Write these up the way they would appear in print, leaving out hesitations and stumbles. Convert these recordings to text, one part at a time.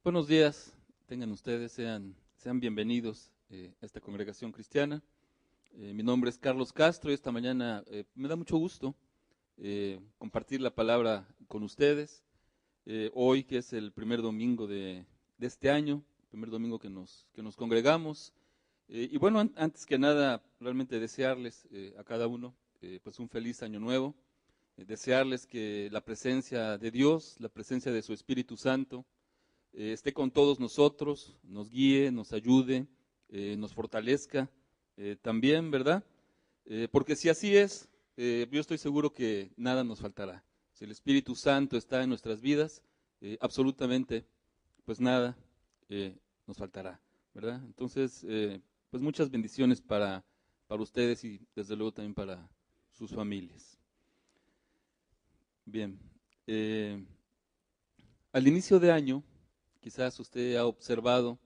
Buenos días, tengan ustedes, sean bienvenidos a esta congregación cristiana. Mi nombre es Carlos Castro y esta mañana me da mucho gusto compartir la palabra con ustedes. Hoy, que es el primer domingo de este año, primer domingo que nos congregamos. Y bueno, antes que nada, realmente desearles a cada uno pues un feliz año nuevo. Desearles que la presencia de Dios, la presencia de su Espíritu Santo, esté con todos nosotros, nos guíe, nos ayude, nos fortalezca también, ¿verdad? Porque si así es, yo estoy seguro que nada nos faltará. Si el Espíritu Santo está en nuestras vidas, absolutamente, pues nada nos faltará, ¿verdad? Entonces, pues muchas bendiciones para ustedes y desde luego también para sus familias. Bien, al inicio de año, quizás usted ha observado,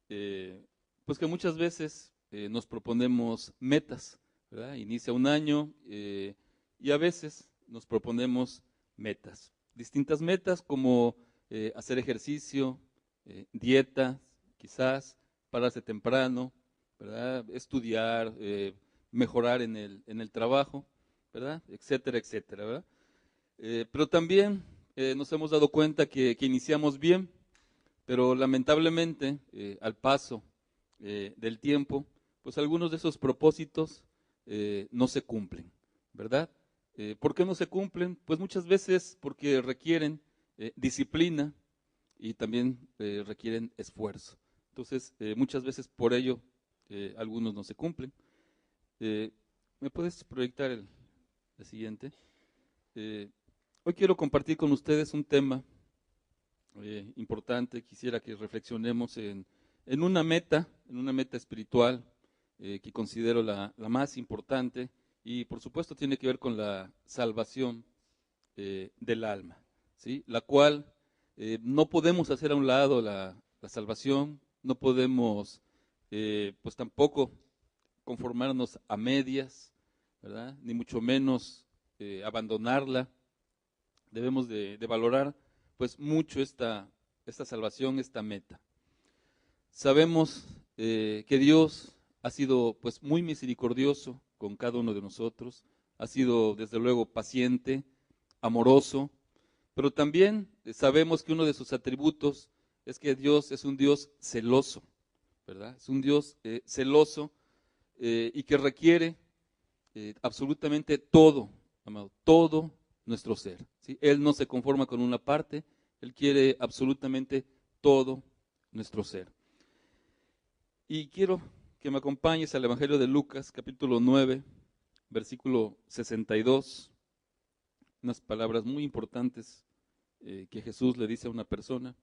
pues que muchas veces nos proponemos metas, ¿verdad? Inicia un año y a veces nos proponemos metas, distintas metas como hacer ejercicio, dieta, quizás pararse temprano, ¿verdad? Estudiar, mejorar en el trabajo, ¿verdad? Etcétera, etcétera, ¿verdad? Pero también nos hemos dado cuenta que iniciamos bien, pero lamentablemente, al paso del tiempo, pues algunos de esos propósitos no se cumplen, ¿verdad? ¿Por qué no se cumplen? Pues muchas veces porque requieren disciplina y también requieren esfuerzo. Entonces, muchas veces por ello, algunos no se cumplen. ¿Me puedes proyectar el siguiente? Hoy quiero compartir con ustedes un tema importante. Quisiera que reflexionemos en una meta espiritual que considero la más importante y por supuesto tiene que ver con la salvación del alma, ¿sí? La cual no podemos hacer a un lado la salvación, no podemos pues tampoco conformarnos a medias, ¿verdad? Ni mucho menos abandonarla. Debemos de valorar pues mucho esta salvación, esta meta. Sabemos que Dios ha sido pues muy misericordioso con cada uno de nosotros, ha sido desde luego paciente, amoroso, pero también sabemos que uno de sus atributos es que Dios es un Dios celoso, ¿verdad? Es un Dios celoso y que requiere absolutamente todo, amado, todo nuestro ser, ¿sí? Él no se conforma con una parte, Él quiere absolutamente todo nuestro ser. Y quiero que me acompañes al Evangelio de Lucas, capítulo 9, versículo 62, unas palabras muy importantes que Jesús le dice a una persona.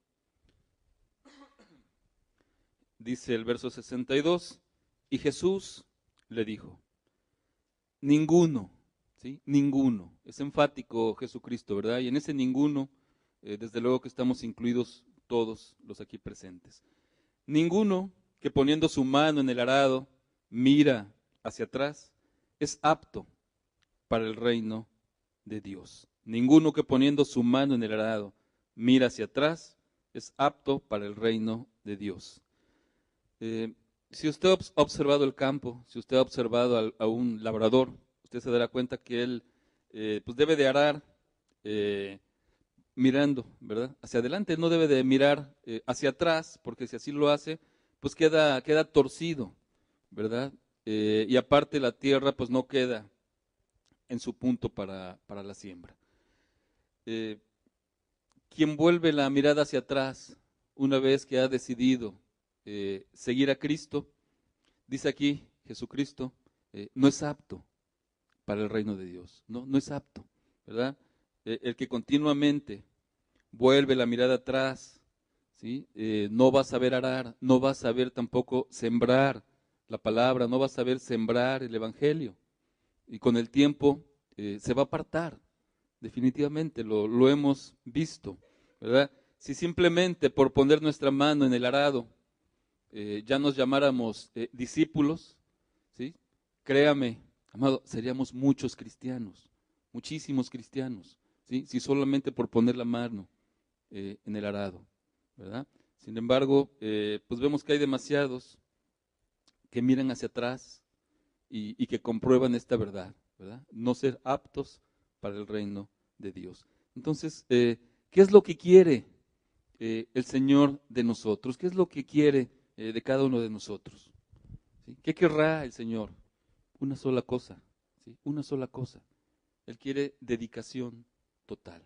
Dice el verso 62, y Jesús le dijo, ninguno, ¿sí? Ninguno. Es enfático Jesucristo, ¿verdad? Y en ese ninguno, desde luego que estamos incluidos todos los aquí presentes. Ninguno que poniendo su mano en el arado mira hacia atrás es apto para el reino de Dios. Ninguno que poniendo su mano en el arado mira hacia atrás es apto para el reino de Dios. Si usted ha observado el campo, si usted ha observado a un labrador, usted se dará cuenta que él pues debe de arar mirando, ¿verdad? Hacia adelante, no debe de mirar hacia atrás, porque si así lo hace, pues queda torcido, ¿verdad? Y aparte la tierra pues no queda en su punto para la siembra. Quien vuelve la mirada hacia atrás, una vez que ha decidido seguir a Cristo, dice aquí Jesucristo, no es apto para el reino de Dios, no es apto, ¿verdad? El que continuamente vuelve la mirada atrás, ¿sí? No va a saber arar, no va a saber tampoco sembrar la palabra, no va a saber sembrar el evangelio. Y con el tiempo se va a apartar, definitivamente, lo hemos visto, ¿verdad? Si simplemente por poner nuestra mano en el arado ya nos llamáramos discípulos, ¿sí? Créame, amado, seríamos muchos cristianos, muchísimos cristianos, ¿sí? Si solamente por poner la mano en el arado, ¿verdad? Sin embargo, pues vemos que hay demasiados que miran hacia atrás y que comprueban esta verdad, ¿verdad? No ser aptos para el reino de Dios. Entonces, ¿qué es lo que quiere el Señor de nosotros? ¿Qué es lo que quiere de cada uno de nosotros? ¿Sí? ¿Qué querrá el Señor? Una sola cosa, ¿sí? Una sola cosa. Él quiere dedicación total,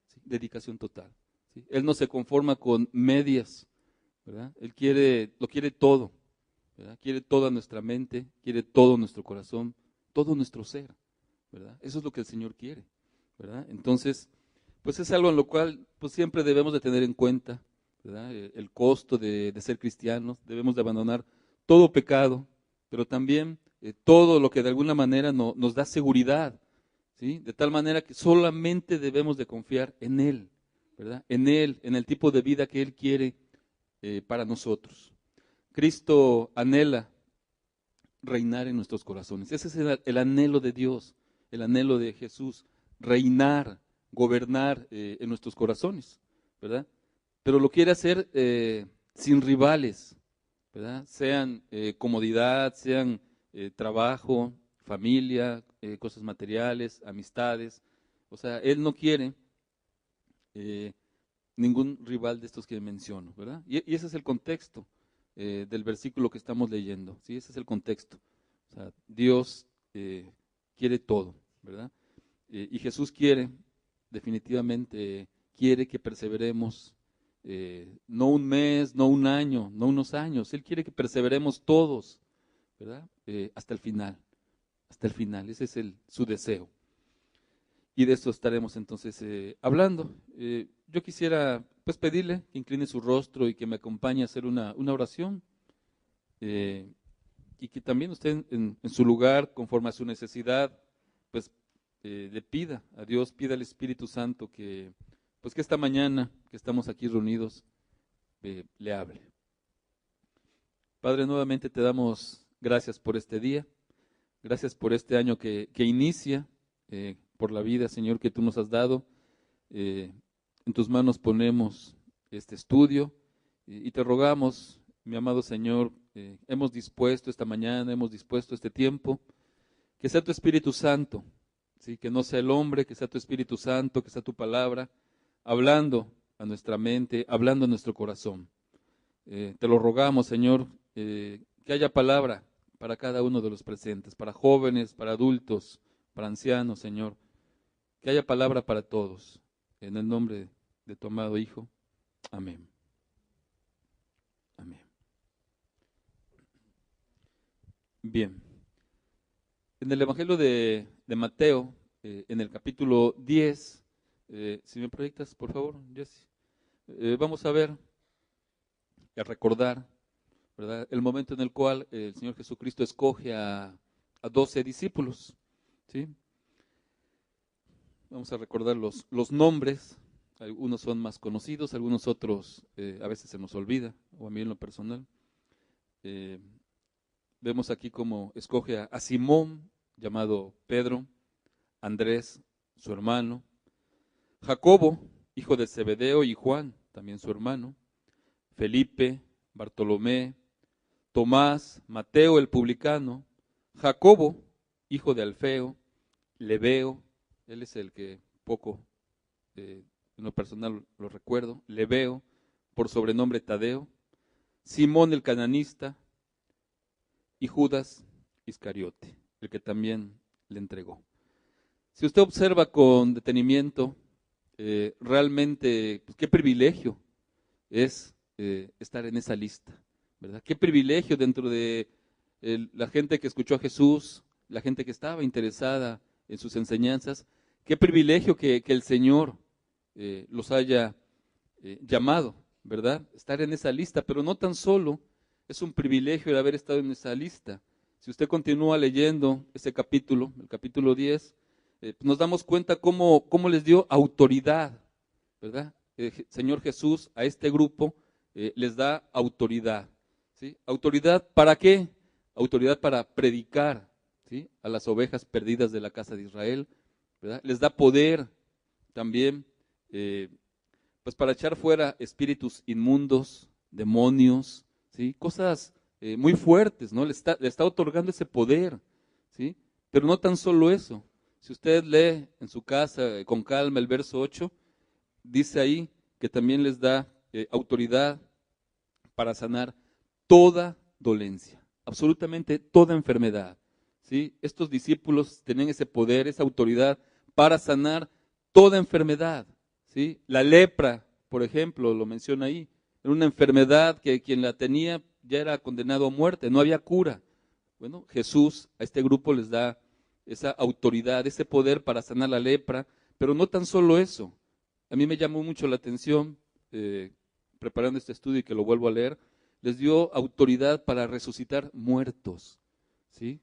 ¿sí? Dedicación total, ¿sí? Él no se conforma con medias, ¿verdad? Lo quiere todo, ¿verdad? Quiere toda nuestra mente, quiere todo nuestro corazón, todo nuestro ser, ¿verdad? Eso es lo que el Señor quiere, ¿verdad? Entonces, pues es algo en lo cual pues siempre debemos de tener en cuenta, ¿verdad? El costo de ser cristianos, debemos de abandonar todo pecado, pero también todo lo que de alguna manera nos da seguridad, ¿sí? De tal manera que solamente debemos de confiar en Él, ¿verdad? En Él, en el tipo de vida que Él quiere para nosotros. Cristo anhela reinar en nuestros corazones. Ese es el anhelo de Dios, el anhelo de Jesús, reinar, gobernar en nuestros corazones, ¿verdad? Pero lo quiere hacer sin rivales, ¿verdad? Sean comodidad, sean trabajo, familia, cosas materiales, amistades. O sea, Él no quiere eh, ningún rival de estos que menciono, ¿verdad? Y ese es el contexto del versículo que estamos leyendo, ¿sí? Ese es el contexto. O sea, Dios quiere todo, ¿verdad? Y Jesús quiere, definitivamente, quiere que perseveremos, no un mes, no un año, no unos años, Él quiere que perseveremos todos, ¿verdad? Hasta el final, ese es su deseo. Y de eso estaremos entonces hablando. Yo quisiera pues pedirle que incline su rostro y que me acompañe a hacer una oración y que también usted en su lugar, conforme a su necesidad, pues le pida a Dios, pida al Espíritu Santo que pues que esta mañana que estamos aquí reunidos le hable. Padre, nuevamente te damos gracias por este día, gracias por este año que inicia, por la vida, Señor, que tú nos has dado. En tus manos ponemos este estudio y te rogamos, mi amado Señor, hemos dispuesto esta mañana, hemos dispuesto este tiempo, que sea tu Espíritu Santo, ¿sí? Que no sea el hombre, que sea tu Espíritu Santo, que sea tu palabra, hablando a nuestra mente, hablando a nuestro corazón. Te lo rogamos, Señor, que haya palabra para cada uno de los presentes, para jóvenes, para adultos, para ancianos, Señor, que haya palabra para todos. En el nombre de tu amado Hijo. Amén. Amén. Bien. En el Evangelio de Mateo, en el capítulo 10, si me proyectas, por favor, Jesse, vamos a ver y a recordar, ¿verdad?, el momento en el cual el Señor Jesucristo escoge a 12 discípulos, ¿sí? Vamos a recordar los nombres. Algunos son más conocidos, algunos otros a veces se nos olvida, o a mí en lo personal. Vemos aquí cómo escoge a Simón, llamado Pedro, Andrés, su hermano, Jacobo, hijo de Zebedeo, y Juan, también su hermano, Felipe, Bartolomé, Tomás, Mateo el publicano, Jacobo, hijo de Alfeo, Lebeo, él es el que poco en lo personal lo recuerdo, Lebeo, por sobrenombre Tadeo, Simón el cananista y Judas Iscariote, el que también le entregó. Si usted observa con detenimiento, realmente, pues, qué privilegio es estar en esa lista, ¿verdad? Qué privilegio dentro de la gente que escuchó a Jesús, la gente que estaba interesada en sus enseñanzas, qué privilegio que el Señor los haya llamado, ¿verdad? Estar en esa lista, pero no tan solo es un privilegio el haber estado en esa lista. Si usted continúa leyendo ese capítulo, el capítulo 10, nos damos cuenta cómo les dio autoridad, ¿verdad? Señor Jesús a este grupo les da autoridad, ¿sí? ¿Autoridad para qué? Autoridad para predicar, ¿sí?, a las ovejas perdidas de la casa de Israel, ¿verdad? Les da poder también, pues para echar fuera espíritus inmundos, demonios, ¿sí? Cosas muy fuertes, ¿no? Le está otorgando ese poder, ¿sí? Pero no tan solo eso. Si usted lee en su casa con calma el verso 8, dice ahí que también les da autoridad para sanar toda dolencia, absolutamente toda enfermedad, ¿sí? Estos discípulos tenían ese poder, esa autoridad para sanar toda enfermedad, ¿sí? La lepra, por ejemplo, lo menciona ahí, era una enfermedad que quien la tenía ya era condenado a muerte, no había cura. Bueno, Jesús a este grupo les da esa autoridad, ese poder para sanar la lepra, pero no tan solo eso. A mí me llamó mucho la atención, preparando este estudio y que lo vuelvo a leer, les dio autoridad para resucitar muertos, ¿sí?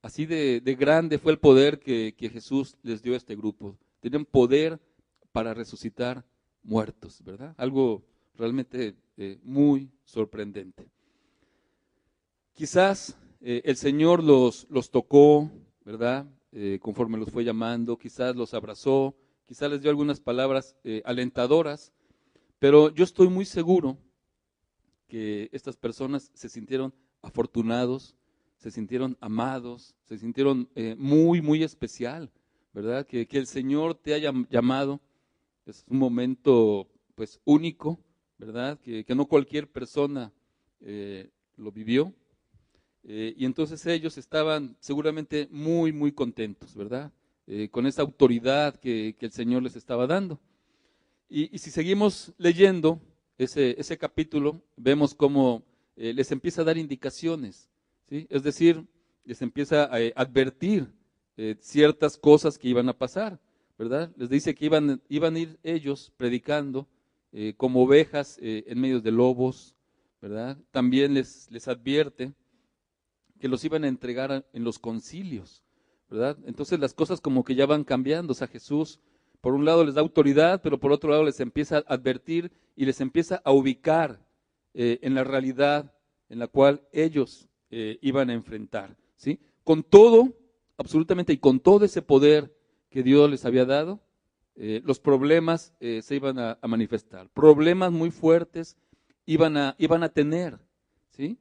Así de grande fue el poder que Jesús les dio a este grupo. Tenían poder para resucitar muertos, ¿verdad? Algo realmente muy sorprendente. Quizás el Señor los tocó, ¿verdad? Conforme los fue llamando, quizás los abrazó, quizás les dio algunas palabras alentadoras, pero yo estoy muy seguro que estas personas se sintieron afortunados, se sintieron amados, se sintieron muy, muy especial, ¿verdad? Que el Señor te haya llamado, es un momento pues único, ¿verdad? Que no cualquier persona lo vivió. Y entonces ellos estaban seguramente muy, muy contentos, ¿verdad? Con esa autoridad que el Señor les estaba dando. Y si seguimos leyendo ese capítulo, vemos cómo les empieza a dar indicaciones, ¿sí? Es decir, les empieza a advertir ciertas cosas que iban a pasar, ¿verdad? Les dice que iban a ir ellos predicando como ovejas en medio de lobos, ¿verdad? También les advierte que los iban a entregar en los concilios, ¿verdad? Entonces las cosas como que ya van cambiando. O sea, Jesús por un lado les da autoridad, pero por otro lado les empieza a advertir y les empieza a ubicar en la realidad en la cual ellos iban a enfrentar, ¿sí? Con todo, absolutamente, y con todo ese poder que Dios les había dado, los problemas se iban a manifestar. Problemas muy fuertes iban a tener, ¿sí?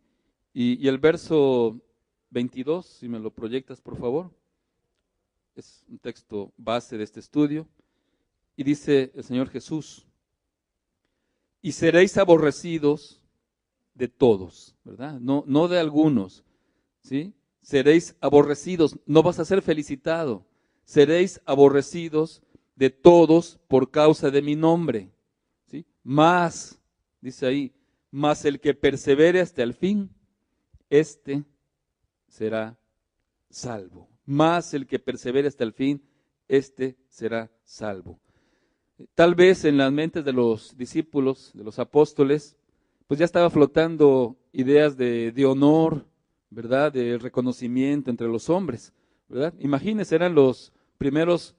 Y el verso 22, si me lo proyectas, por favor. Es un texto base de este estudio. Y dice el Señor Jesús, y seréis aborrecidos de todos, ¿verdad? No de algunos, ¿sí? Seréis aborrecidos, no vas a ser felicitado. Seréis aborrecidos de todos por causa de mi nombre, ¿sí? Mas, dice ahí, mas el que persevere hasta el fin, este será salvo. Mas el que persevere hasta el fin, este será salvo. Tal vez en las mentes de los discípulos, de los apóstoles, pues ya estaba flotando ideas de honor, ¿verdad? De reconocimiento entre los hombres, ¿verdad? Imagínense, eran los primeros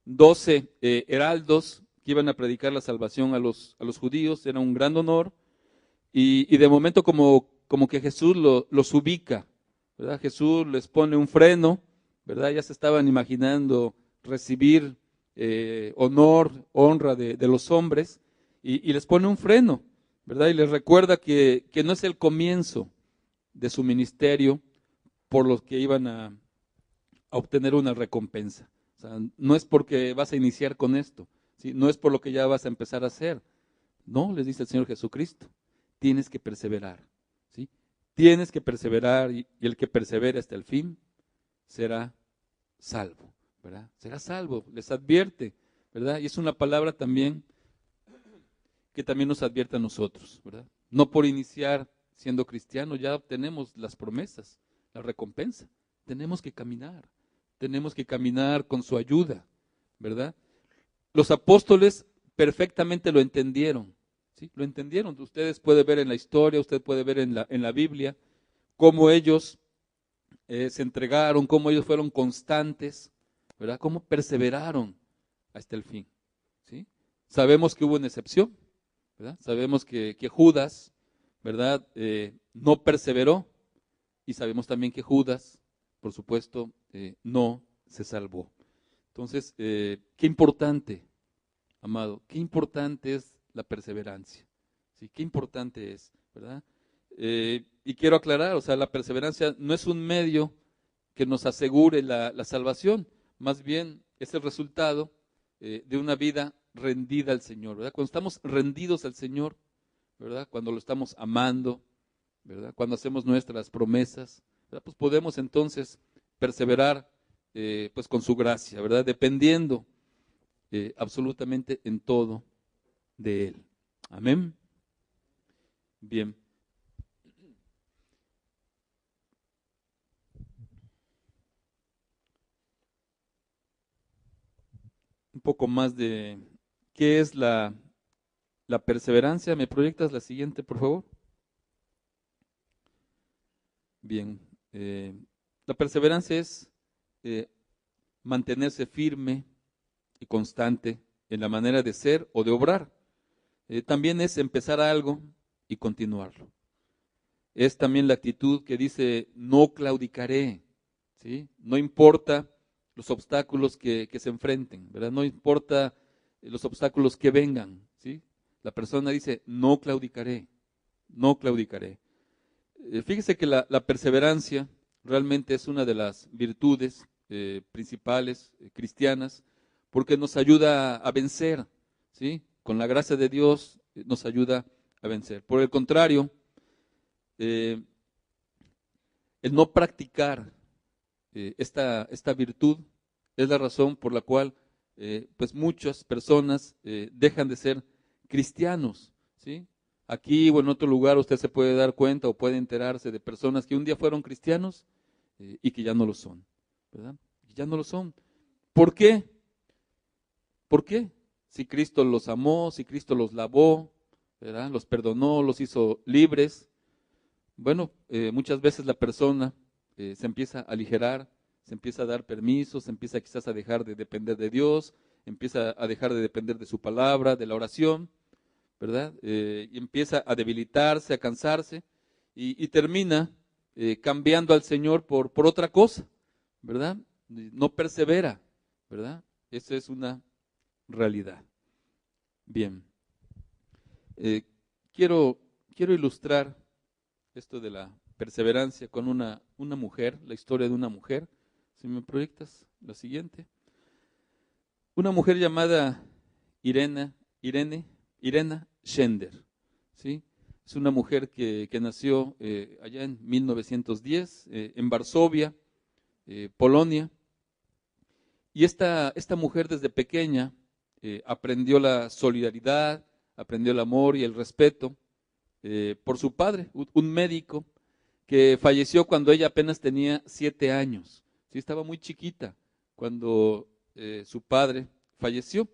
12 heraldos que iban a predicar la salvación a los judíos, era un gran honor, y de momento como que Jesús los ubica, ¿verdad? Jesús les pone un freno, ¿verdad? Ya se estaban imaginando recibir honor, honra de los hombres, y les pone un freno, ¿verdad? Y les recuerda que no es el comienzo de su ministerio por los que iban a obtener una recompensa. O sea, no es porque vas a iniciar con esto, ¿sí? No es por lo que ya vas a empezar a hacer. No, les dice el Señor Jesucristo, tienes que perseverar, ¿sí? Tienes que perseverar y el que persevere hasta el fin será salvo, ¿verdad? Será salvo, les advierte, ¿verdad? Y es una palabra también que también nos advierte a nosotros, ¿verdad? No por iniciar siendo cristianos ya obtenemos las promesas, la recompensa. Tenemos que caminar con su ayuda, ¿verdad? Los apóstoles perfectamente lo entendieron, ¿sí? Lo entendieron. Ustedes pueden ver en la historia, usted puede ver en la Biblia, cómo ellos se entregaron, cómo ellos fueron constantes, ¿verdad? Cómo perseveraron hasta el fin, ¿sí? Sabemos que hubo una excepción, ¿verdad? Sabemos que Judas, ¿verdad? No perseveró, y sabemos también que Judas, por supuesto, no se salvó. Entonces, qué importante, amado, qué importante es la perseverancia, ¿sí? Qué importante es, ¿verdad? Y quiero aclarar, o sea, la perseverancia no es un medio que nos asegure la salvación, más bien es el resultado de una vida rendida al Señor, ¿verdad? Cuando estamos rendidos al Señor, ¿verdad? Cuando lo estamos amando, ¿verdad? Cuando hacemos nuestras promesas, ¿verdad? Pues podemos entonces perseverar pues con su gracia, ¿verdad? Dependiendo absolutamente en todo de Él. Amén. Bien. Un poco más de qué es la perseverancia. ¿Me proyectas la siguiente, por favor? Bien. La perseverancia es eh, mantenerse firme y constante en la manera de ser o de obrar. También es empezar algo y continuarlo. Es también la actitud que dice, no claudicaré, ¿sí? No importa los obstáculos que se enfrenten, ¿verdad? No importa los obstáculos que vengan, ¿sí? La persona dice, no claudicaré, no claudicaré. Fíjese que la perseverancia realmente es una de las virtudes principales cristianas, porque nos ayuda a vencer, ¿sí? Con la gracia de Dios nos ayuda a vencer. Por el contrario, eh, el no practicar esta virtud es la razón por la cual pues muchas personas dejan de ser cristianos, ¿sí? Aquí o en otro lugar usted se puede dar cuenta o puede enterarse de personas que un día fueron cristianos y que ya no lo son, ¿verdad? Ya no lo son. ¿Por qué? ¿Por qué? Si Cristo los amó, si Cristo los lavó, ¿verdad? Los perdonó, los hizo libres. Bueno, muchas veces la persona se empieza a aligerar, se empieza a dar permisos, se empieza quizás a dejar de depender de Dios, empieza a dejar de depender de su palabra, de la oración, ¿verdad? Y empieza a debilitarse, a cansarse y termina cambiando al Señor por otra cosa, ¿verdad? No persevera, ¿verdad? Esa es una realidad. Bien, eh, quiero, quiero ilustrar esto de la perseverancia con una mujer, la historia de una mujer. Si me proyectas la siguiente. Una mujer llamada Irena Schender, ¿sí? Es una mujer que nació allá en 1910 en Varsovia, Polonia. Y esta mujer desde pequeña aprendió la solidaridad, aprendió el amor y el respeto por su padre, un médico que falleció cuando ella apenas tenía 7 años. Sí, estaba muy chiquita cuando su padre falleció.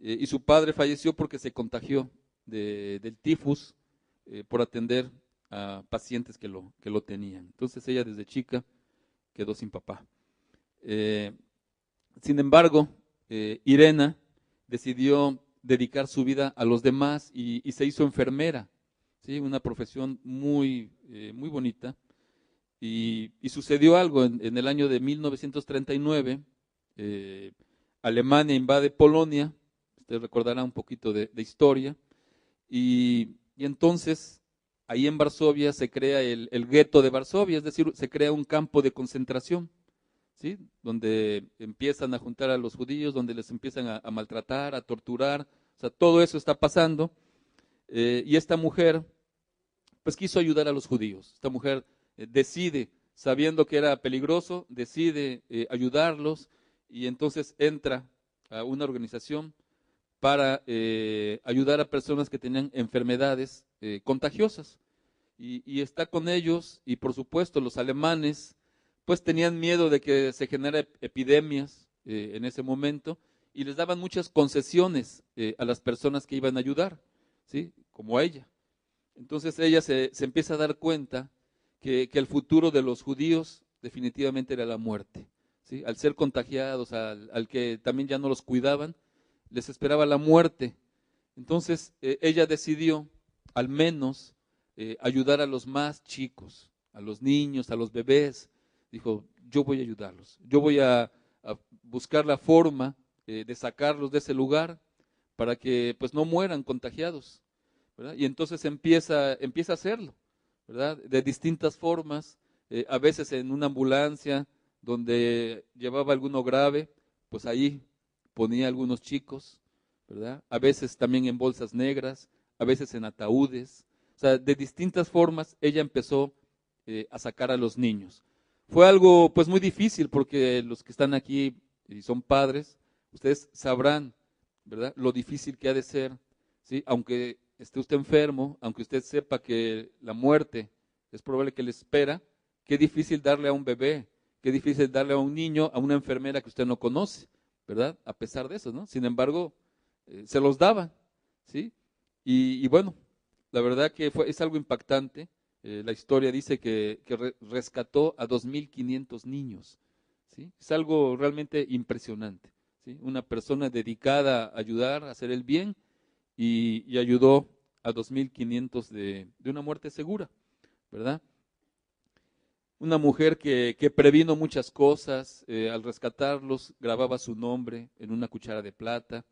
Y su padre falleció porque se contagió del tifus por atender a pacientes que lo tenían. Entonces ella desde chica quedó sin papá. Eh, Sin embargo, Irena decidió dedicar su vida a los demás y se hizo enfermera, ¿sí? Una profesión muy bonita. Y sucedió algo en el año de 1939, eh, Alemania invade Polonia, usted recordará un poquito de historia, y entonces ahí en Varsovia se crea el gueto de Varsovia, es decir, se crea un campo de concentración, ¿sí? Donde empiezan a juntar a los judíos, donde les empiezan a maltratar, a torturar, o sea, todo eso está pasando, y esta mujer pues quiso ayudar a los judíos. Esta mujer decide, sabiendo que era peligroso, decide ayudarlos y entonces entra a una organización para ayudar a personas que tenían enfermedades contagiosas. Y está con ellos y por supuesto los alemanes pues tenían miedo de que se genera epidemias en ese momento y les daban muchas concesiones a las personas que iban a ayudar, ¿sí? Como a ella. Entonces ella se empieza a dar cuenta que el futuro de los judíos definitivamente era la muerte, ¿sí? Al ser contagiados, al que también ya no los cuidaban, les esperaba la muerte. Entonces ella decidió al menos ayudar a los más chicos, a los niños, a los bebés. Dijo, yo voy a ayudarlos, yo voy a buscar la forma de sacarlos de ese lugar para que pues no mueran contagiados, ¿verdad? Y entonces empieza a hacerlo, ¿verdad? De distintas formas, a veces en una ambulancia donde llevaba alguno grave, pues ahí ponía algunos chicos, ¿verdad? A veces también en bolsas negras, a veces en ataúdes, o sea, de distintas formas ella empezó a sacar a los niños. Fue algo pues muy difícil porque los que están aquí y son padres, ustedes sabrán, ¿verdad? Lo difícil que ha de ser, ¿sí? Aunque esté usted enfermo, aunque usted sepa que la muerte es probable que le espera, qué difícil darle a un bebé, qué difícil darle a un niño, a una enfermera que usted no conoce, ¿verdad? A pesar de eso, ¿no? Sin embargo, se los daban, ¿sí? Y bueno, la verdad que es algo impactante. La historia dice que rescató a 2.500 niños, ¿sí? Es algo realmente impresionante, ¿sí? Una persona dedicada a ayudar, a hacer el bien y ayudó a 2.500 de una muerte segura, ¿verdad? Una mujer que previno muchas cosas, al rescatarlos grababa su nombre en una cuchara de plata,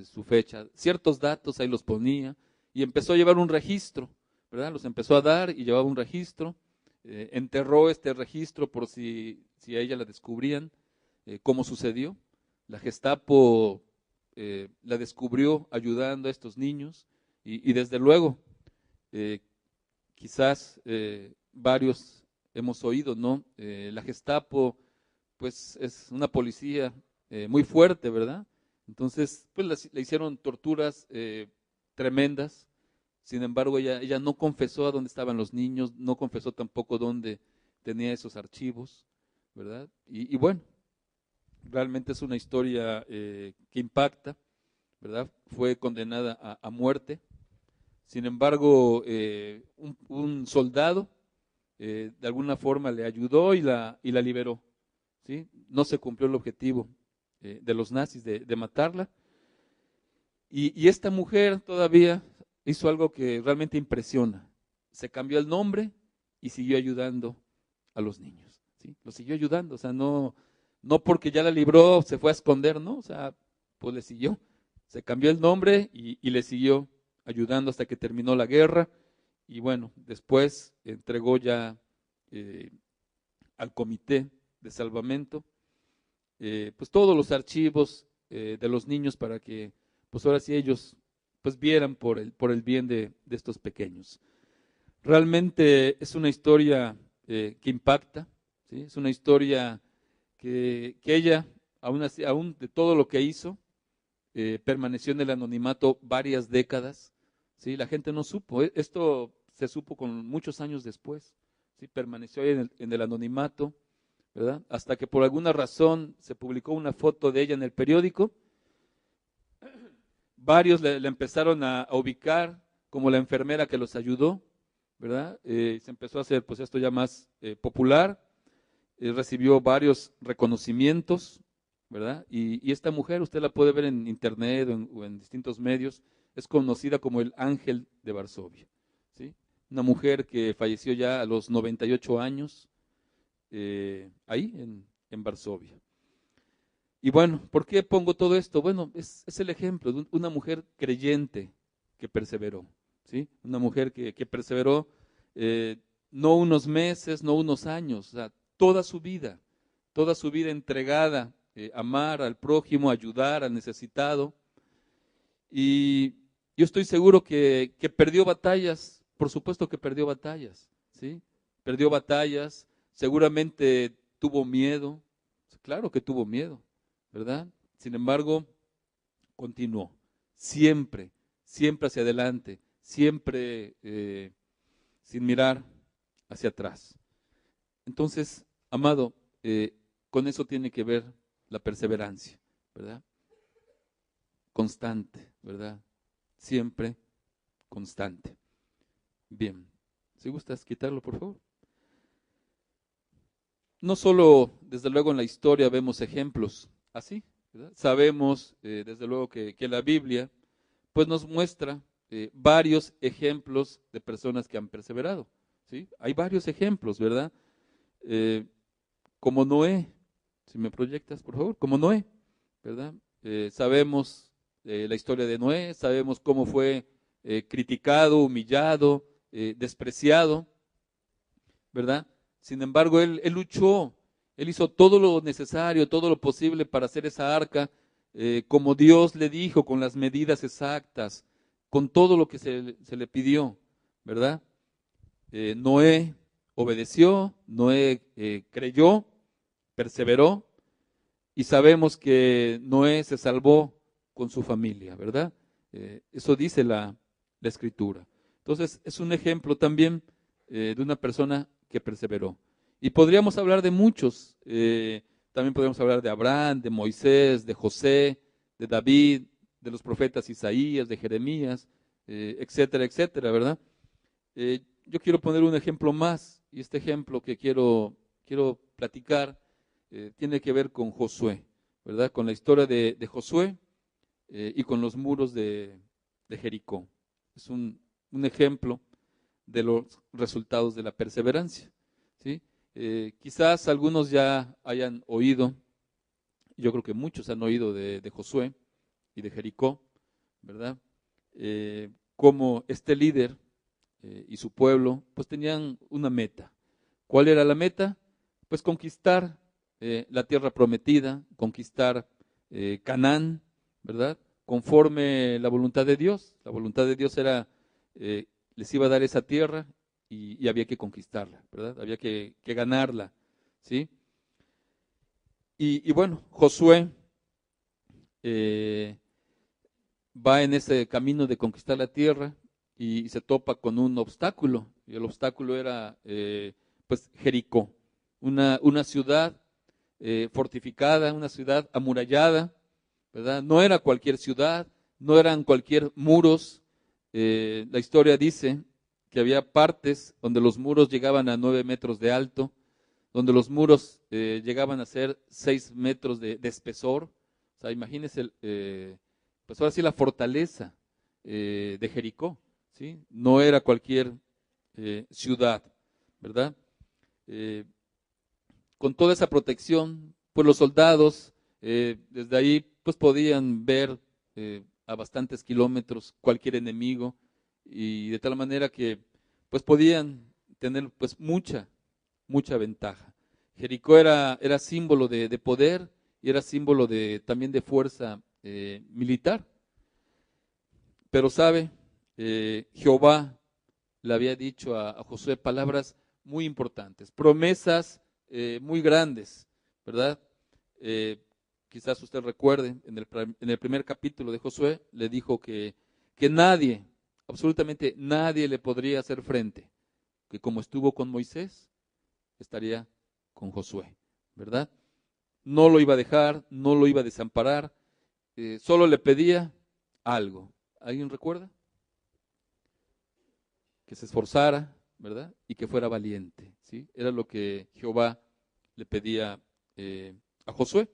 su fecha, ciertos datos ahí los ponía y empezó a llevar un registro, ¿verdad? Los empezó a dar y llevaba un registro, enterró este registro por si a ella la descubrían, cómo sucedió. La Gestapo la descubrió ayudando a estos niños y desde luego, eh, quizás varios hemos oído, ¿no? La Gestapo, pues es una policía muy fuerte, ¿verdad? Entonces, pues le hicieron torturas tremendas. Sin embargo, ella no confesó a dónde estaban los niños, no confesó tampoco dónde tenía esos archivos, ¿verdad? Y bueno, realmente es una historia que impacta, ¿verdad? Fue condenada a muerte. Sin embargo, un soldado de alguna forma le ayudó y la liberó, ¿sí? No se cumplió el objetivo de los nazis de matarla. Y esta mujer todavía hizo algo que realmente impresiona. Se cambió el nombre y siguió ayudando a los niños, ¿sí? Los siguió ayudando, o sea, no porque ya la libró se fue a esconder, ¿no? O sea, pues le siguió. Se cambió el nombre y le siguió ayudando hasta que terminó la guerra. Y bueno, después entregó ya al comité de salvamento pues todos los archivos de los niños para que pues ahora sí ellos pues vieran por el bien de estos pequeños. Realmente es una historia que impacta, ¿sí? Es una historia que ella, aún, así, aún de todo lo que hizo, permaneció en el anonimato varias décadas, ¿sí? La gente no supo, esto se supo con muchos años después, ¿sí? Permaneció ahí en el anonimato, ¿verdad? Hasta que por alguna razón se publicó una foto de ella en el periódico, varios le empezaron a ubicar como la enfermera que los ayudó, ¿verdad? Se empezó a hacer pues esto ya más popular, recibió varios reconocimientos, ¿verdad? Y esta mujer, usted la puede ver en internet o en distintos medios, es conocida como el Ángel de Varsovia, ¿sí? Una mujer que falleció ya a los 98 años, ahí en Varsovia. Y bueno, ¿por qué pongo todo esto? Bueno, es el ejemplo de una mujer creyente que perseveró, ¿sí? Una mujer que perseveró no unos meses, no unos años, o sea, toda su vida entregada, amar al prójimo, ayudar al necesitado. Y yo estoy seguro que perdió batallas, por supuesto que perdió batallas, ¿sí? Perdió batallas, seguramente tuvo miedo, claro que tuvo miedo, ¿verdad? Sin embargo, continuó, siempre, siempre hacia adelante, siempre sin mirar hacia atrás. Entonces, amado, con eso tiene que ver la perseverancia, ¿verdad? Constante, ¿verdad? Siempre constante. Bien, si gustas quitarlo, por favor. No solo, desde luego, en la historia vemos ejemplos así, ¿verdad? Sabemos, desde luego, que la Biblia, pues nos muestra varios ejemplos de personas que han perseverado, ¿sí? Hay varios ejemplos, ¿verdad? Como Noé, si me proyectas, por favor, como Noé, ¿verdad? Sabemos la historia de Noé, sabemos cómo fue criticado, humillado, despreciado, ¿verdad? Sin embargo, él luchó, él hizo todo lo necesario, todo lo posible para hacer esa arca, como Dios le dijo, con las medidas exactas, con todo lo que se le pidió, ¿verdad? Noé obedeció, Noé creyó, perseveró, y sabemos que Noé se salvó con su familia, ¿verdad? Eso dice la Escritura. Entonces, es un ejemplo también de una persona que perseveró. Y podríamos hablar de muchos, también podríamos hablar de Abraham, de Moisés, de José, de David, de los profetas Isaías, de Jeremías, etcétera, etcétera, ¿verdad? Yo quiero poner un ejemplo más, y este ejemplo que quiero platicar tiene que ver con Josué, ¿verdad? Con la historia de Josué y con los muros de Jericó. Es un ejemplo de los resultados de la perseverancia, ¿sí? Quizás algunos ya hayan oído, yo creo que muchos han oído de Josué y de Jericó, ¿verdad? Cómo este líder y su pueblo pues tenían una meta. ¿Cuál era la meta? Pues conquistar la tierra prometida, conquistar Canaán, ¿verdad? Conforme la voluntad de Dios. La voluntad de Dios era, les iba a dar esa tierra y había que conquistarla, ¿verdad? Había que ganarla, ¿sí? Y bueno, Josué va en ese camino de conquistar la tierra y se topa con un obstáculo, y el obstáculo era pues Jericó, una ciudad fortificada, una ciudad amurallada, ¿verdad? No era cualquier ciudad, no eran cualquier muros. La historia dice que había partes donde los muros llegaban a 9 metros de alto, donde los muros llegaban a ser 6 metros de espesor. O sea, imagínense, pues ahora sí la fortaleza de Jericó, ¿sí? No era cualquier ciudad, ¿verdad? Eh, con toda esa protección, pues los soldados desde ahí pues podían ver a bastantes kilómetros cualquier enemigo, y de tal manera que pues podían tener pues mucha ventaja. Jericó era símbolo de poder y era símbolo también de fuerza militar. Pero sabe, Jehová le había dicho a Josué palabras muy importantes, promesas muy grandes, ¿verdad? Quizás usted recuerde, en el primer capítulo de Josué le dijo que nadie, absolutamente nadie le podría hacer frente, que como estuvo con Moisés, estaría con Josué, ¿verdad? No lo iba a dejar, no lo iba a desamparar, solo le pedía algo. ¿Alguien recuerda? Que se esforzara, ¿verdad? Y que fuera valiente, ¿sí? Era lo que Jehová le pedía a Josué,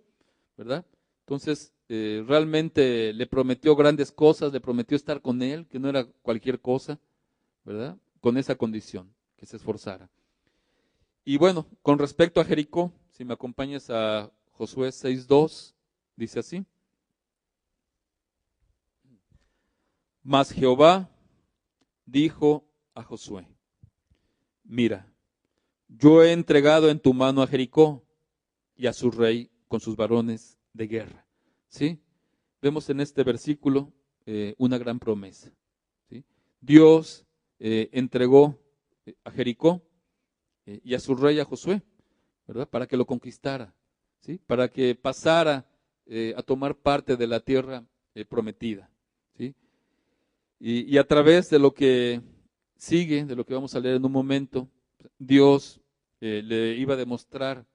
¿verdad? Entonces, realmente le prometió grandes cosas, le prometió estar con él, que no era cualquier cosa, ¿verdad? Con esa condición, que se esforzara. Y bueno, con respecto a Jericó, si me acompañas a Josué 6:2, dice así: Mas Jehová dijo a Josué: Mira, yo he entregado en tu mano a Jericó y a su rey con sus varones de guerra. ¿Sí? Vemos en este versículo una gran promesa. ¿Sí? Dios entregó a Jericó y a su rey, a Josué, ¿verdad? Para que lo conquistara, ¿sí? Para que pasara a tomar parte de la tierra prometida, ¿sí? Y a través de lo que sigue, de lo que vamos a leer en un momento, Dios le iba a demostrar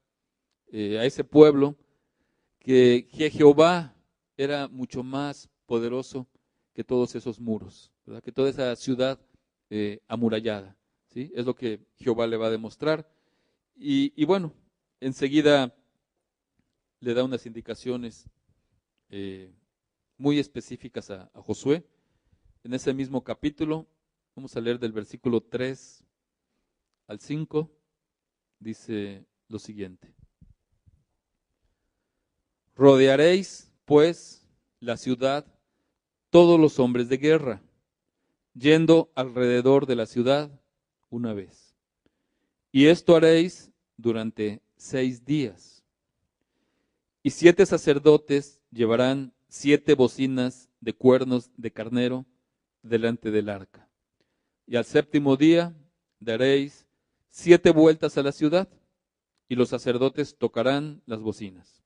a ese pueblo que Jehová era mucho más poderoso que todos esos muros, ¿verdad? Que toda esa ciudad amurallada, ¿sí? Es lo que Jehová le va a demostrar. Y bueno, enseguida le da unas indicaciones muy específicas a Josué. En ese mismo capítulo, vamos a leer del versículo 3 al 5, dice lo siguiente: Rodearéis, pues, la ciudad todos los hombres de guerra, yendo alrededor de la ciudad una vez. Y esto haréis durante 6 días. Y 7 sacerdotes llevarán 7 bocinas de cuernos de carnero delante del arca. Y al 7º día daréis 7 vueltas a la ciudad, y los sacerdotes tocarán las bocinas.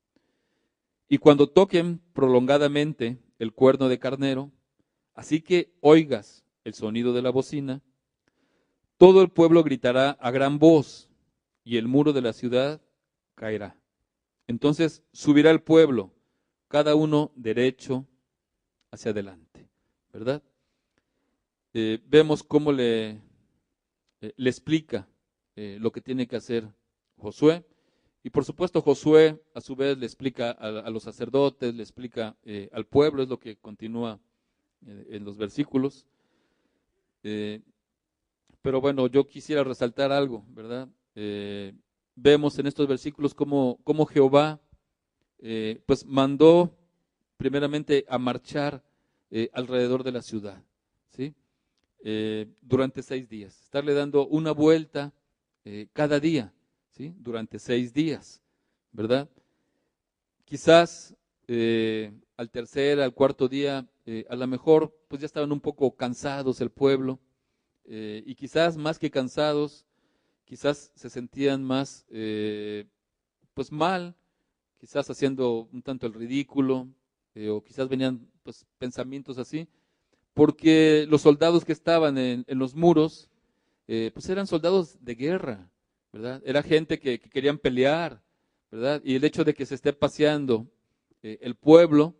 Y cuando toquen prolongadamente el cuerno de carnero, así que oigas el sonido de la bocina, todo el pueblo gritará a gran voz, y el muro de la ciudad caerá. Entonces subirá el pueblo, cada uno derecho hacia adelante, ¿verdad? Vemos cómo le explica lo que tiene que hacer Josué. Y por supuesto Josué a su vez le explica a los sacerdotes, le explica al pueblo, es lo que continúa en los versículos. Pero bueno, yo quisiera resaltar algo, ¿verdad? Vemos en estos versículos cómo Jehová pues mandó primeramente a marchar alrededor de la ciudad, ¿sí? Durante 6 días, estarle dando una vuelta cada día, ¿sí? Durante 6 días, ¿verdad? Quizás al tercer, al cuarto día, a lo mejor pues ya estaban un poco cansados el pueblo, y quizás más que cansados, quizás se sentían más pues mal, quizás haciendo un tanto el ridículo, o quizás venían pues pensamientos así, porque los soldados que estaban en los muros, pues eran soldados de guerra, ¿verdad? Era gente que querían pelear, ¿verdad? Y el hecho de que se esté paseando el pueblo,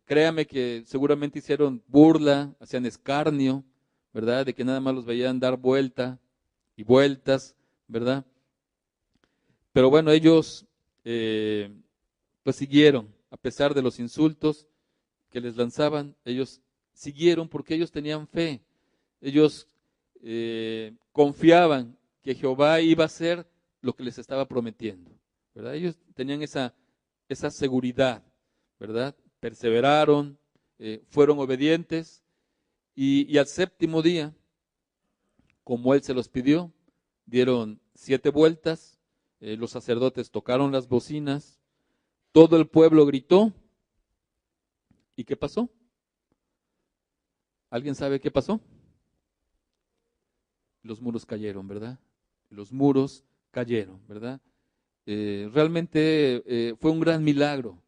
créame que seguramente hicieron burla, hacían escarnio, ¿verdad? De que nada más los veían dar vuelta y vueltas, ¿verdad? Pero bueno, ellos pues siguieron, a pesar de los insultos que les lanzaban, ellos siguieron porque ellos tenían fe, ellos confiaban que Jehová iba a hacer lo que les estaba prometiendo, ¿verdad? Ellos tenían esa seguridad, ¿verdad? Perseveraron, fueron obedientes y al 7º día, como él se los pidió, dieron 7 vueltas, los sacerdotes tocaron las bocinas, todo el pueblo gritó. ¿Y qué pasó? ¿Alguien sabe qué pasó? Los muros cayeron, ¿verdad? Los muros cayeron, ¿verdad? Realmente fue un gran milagro,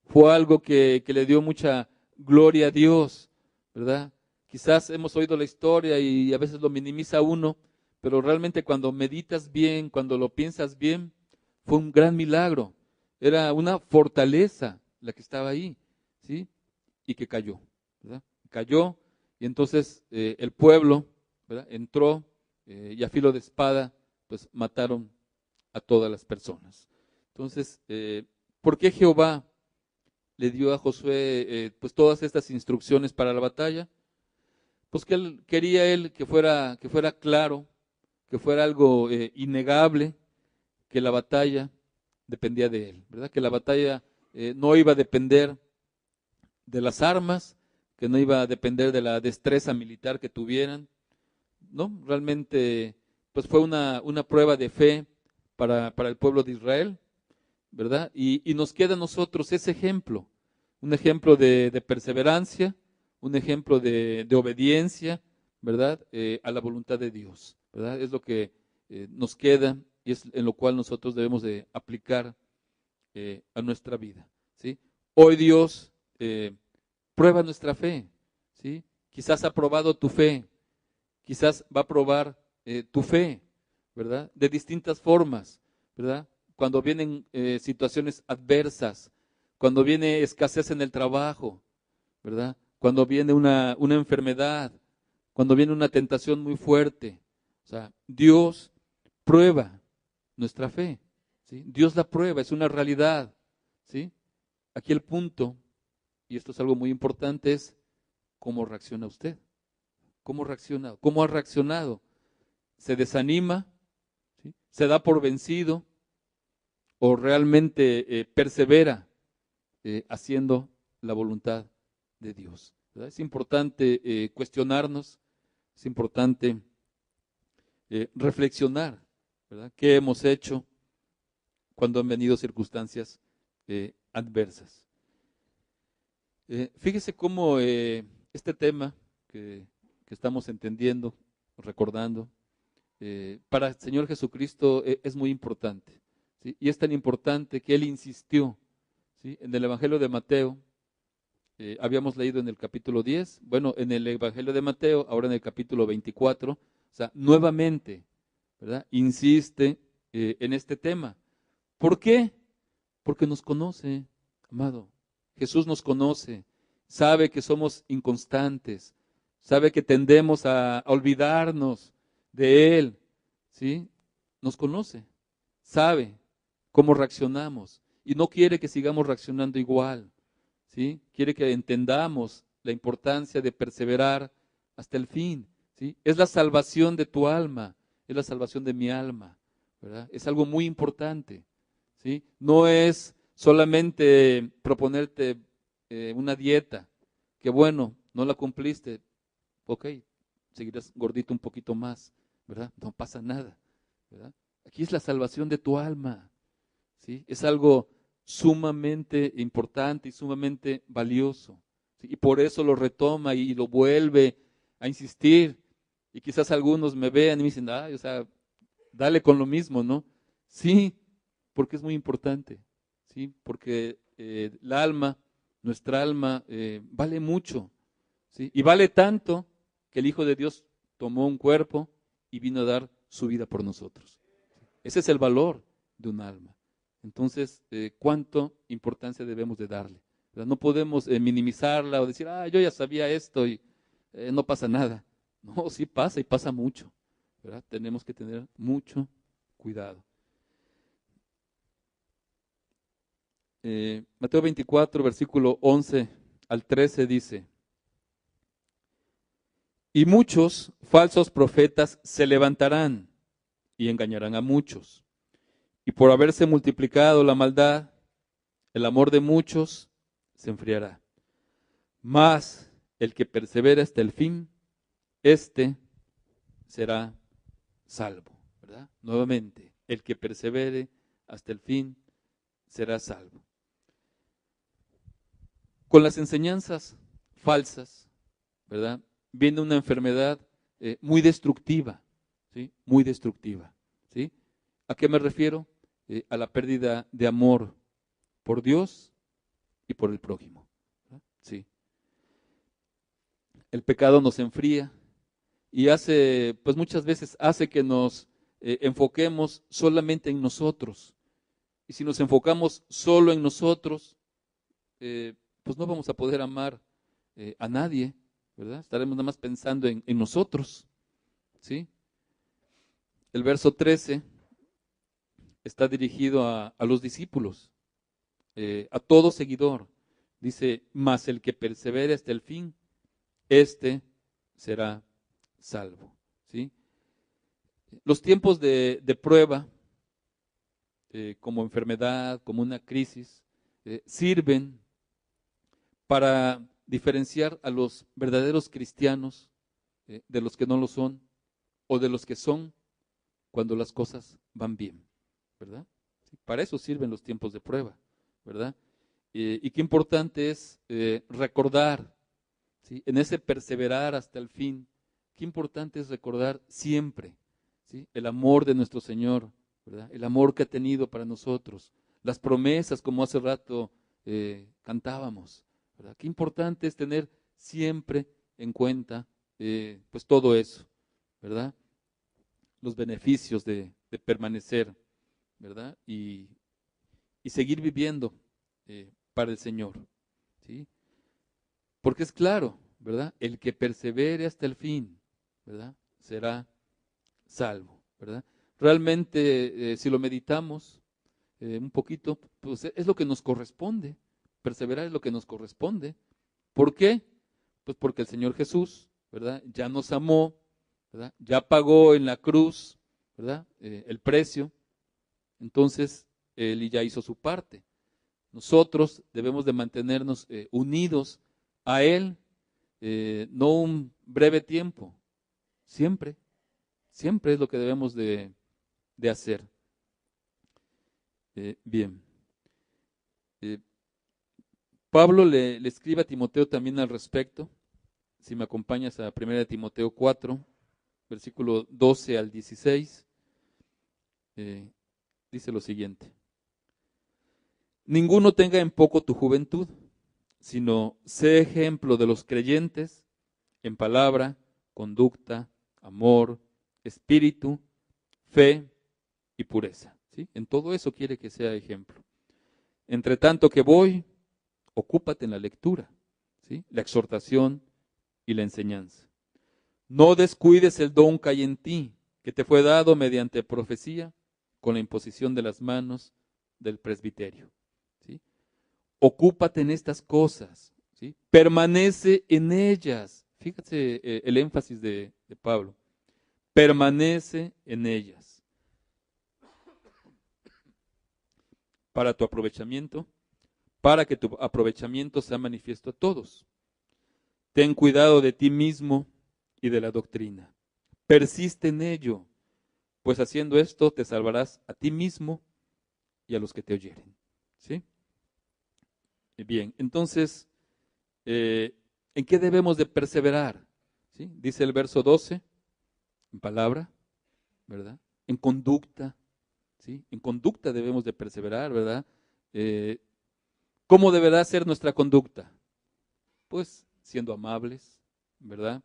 fue algo que le dio mucha gloria a Dios, ¿verdad? Quizás hemos oído la historia y a veces lo minimiza uno, pero realmente cuando meditas bien, cuando lo piensas bien, fue un gran milagro, era una fortaleza la que estaba ahí, ¿sí? Y que cayó, ¿verdad? Cayó y entonces el pueblo, ¿verdad? Entró y a filo de espada, pues mataron a todas las personas. Entonces, ¿por qué Jehová le dio a Josué pues todas estas instrucciones para la batalla? Pues que él quería que fuera claro, que fuera algo innegable, que la batalla dependía de él, ¿verdad? Que la batalla no iba a depender de las armas, que no iba a depender de la destreza militar que tuvieran, ¿no? Realmente, pues fue una prueba de fe para el pueblo de Israel, ¿verdad? Y nos queda a nosotros ese ejemplo, un ejemplo de perseverancia, un ejemplo de obediencia, ¿verdad? A la voluntad de Dios, ¿verdad? Es lo que nos queda y es en lo cual nosotros debemos de aplicar a nuestra vida, ¿sí? Hoy Dios prueba nuestra fe, ¿sí? Quizás ha probado tu fe, quizás va a probar tu fe, ¿verdad? De distintas formas, ¿verdad? Cuando vienen situaciones adversas, cuando viene escasez en el trabajo, ¿verdad? Cuando viene una enfermedad, cuando viene una tentación muy fuerte. O sea, Dios prueba nuestra fe, ¿sí? Dios la prueba, es una realidad, ¿sí? Aquí el punto, y esto es algo muy importante, es cómo reacciona usted. ¿Cómo reacciona? ¿Cómo ha reaccionado? ¿Se desanima? ¿Sí? ¿Se da por vencido? ¿O realmente persevera haciendo la voluntad de Dios? ¿verdad? Es importante cuestionarnos, es importante reflexionar, ¿verdad? ¿Qué hemos hecho cuando han venido circunstancias adversas? Fíjese cómo este tema que estamos entendiendo, recordando, para el Señor Jesucristo es muy importante, ¿sí? Y es tan importante que Él insistió, ¿sí? En el Evangelio de Mateo, habíamos leído en el capítulo 10, bueno, en el Evangelio de Mateo, ahora en el capítulo 24, o sea, nuevamente, ¿verdad? Insiste en este tema. ¿Por qué? Porque nos conoce, amado. Jesús nos conoce, sabe que somos inconstantes, sabe que tendemos a olvidarnos de Él, ¿sí? Nos conoce, sabe cómo reaccionamos y no quiere que sigamos reaccionando igual, ¿sí? Quiere que entendamos la importancia de perseverar hasta el fin, ¿sí? Es la salvación de tu alma, es la salvación de mi alma, ¿verdad? Es algo muy importante, ¿sí? No es solamente proponerte una dieta, que bueno, no la cumpliste, ok, seguirás gordito un poquito más, ¿verdad? No pasa nada, ¿verdad? Aquí es la salvación de tu alma, ¿sí? Es algo sumamente importante y sumamente valioso, ¿sí? Y por eso lo retoma y lo vuelve a insistir. Y quizás algunos me vean y me dicen, o sea, dale con lo mismo, ¿no? Sí, porque es muy importante, ¿sí? Porque la alma, nuestra alma, vale mucho, ¿sí? Y vale tanto que el Hijo de Dios tomó un cuerpo y vino a dar su vida por nosotros. Ese es el valor de un alma. Entonces, ¿cuánto importancia debemos de darle? ¿Verdad? No podemos minimizarla o decir, yo ya sabía esto y no pasa nada. No, sí pasa y pasa mucho, ¿verdad? Tenemos que tener mucho cuidado. Mateo 24, versículo 11 al 13 dice, y muchos falsos profetas se levantarán y engañarán a muchos. Y por haberse multiplicado la maldad, el amor de muchos se enfriará. Mas el que persevera hasta el fin, éste será salvo, ¿verdad? Nuevamente, el que persevere hasta el fin será salvo. Con las enseñanzas falsas, ¿verdad? Viene una enfermedad muy destructiva, ¿sí? Muy destructiva, ¿sí? ¿A qué me refiero? A la pérdida de amor por Dios y por el prójimo, ¿verdad? Sí. El pecado nos enfría y hace, pues muchas veces hace que nos enfoquemos solamente en nosotros. Y si nos enfocamos solo en nosotros, pues no vamos a poder amar a nadie, ¿verdad? Estaremos nada más pensando en nosotros, ¿sí? El verso 13 está dirigido a los discípulos, a todo seguidor. Dice, mas el que persevere hasta el fin, este será salvo, ¿sí? Los tiempos de prueba, como enfermedad, como una crisis, sirven para diferenciar a los verdaderos cristianos de los que no lo son, o de los que son cuando las cosas van bien, ¿verdad? Sí, para eso sirven los tiempos de prueba, ¿verdad? Y qué importante es recordar, ¿sí? En ese perseverar hasta el fin, qué importante es recordar siempre, ¿sí? El amor de nuestro Señor, ¿verdad? El amor que ha tenido para nosotros, las promesas, como hace rato cantábamos, ¿verdad? Qué importante es tener siempre en cuenta pues todo eso, ¿verdad? Los beneficios de permanecer, ¿verdad? Y seguir viviendo para el Señor, ¿sí? Porque es claro, ¿verdad? El que persevere hasta el fin, ¿verdad? Será salvo, ¿verdad? Realmente, si lo meditamos un poquito, pues es lo que nos corresponde. Perseverar es lo que nos corresponde. ¿Por qué? Pues porque el Señor Jesús, ¿verdad? Ya nos amó, ¿verdad? Ya pagó en la cruz, ¿verdad? El precio. Entonces, Él ya hizo su parte. Nosotros debemos de mantenernos unidos a Él, no un breve tiempo, siempre, siempre es lo que debemos de hacer. Bien. Pablo le escribe a Timoteo también al respecto. Si me acompañas a 1 Timoteo 4, versículo 12 al 16, dice lo siguiente. Ninguno tenga en poco tu juventud, sino sé ejemplo de los creyentes en palabra, conducta, amor, espíritu, fe y pureza. ¿Sí? En todo eso quiere que sea ejemplo. Entre tanto que voy, ocúpate en la lectura, ¿sí? La exhortación y la enseñanza. No descuides el don que hay en ti, que te fue dado mediante profecía, con la imposición de las manos del presbiterio. ¿Sí? Ocúpate en estas cosas, ¿sí? Permanece en ellas. Fíjate el énfasis de Pablo. Permanece en ellas. Para tu aprovechamiento, para que tu aprovechamiento sea manifiesto a todos. Ten cuidado de ti mismo y de la doctrina. Persiste en ello, pues haciendo esto te salvarás a ti mismo y a los que te oyeren. ¿Sí? Bien, entonces, ¿en qué debemos de perseverar? ¿Sí? Dice el verso 12, en palabra, ¿verdad? En conducta, ¿sí? En conducta debemos de perseverar, ¿verdad? ¿Cómo deberá ser nuestra conducta? Pues siendo amables, ¿verdad?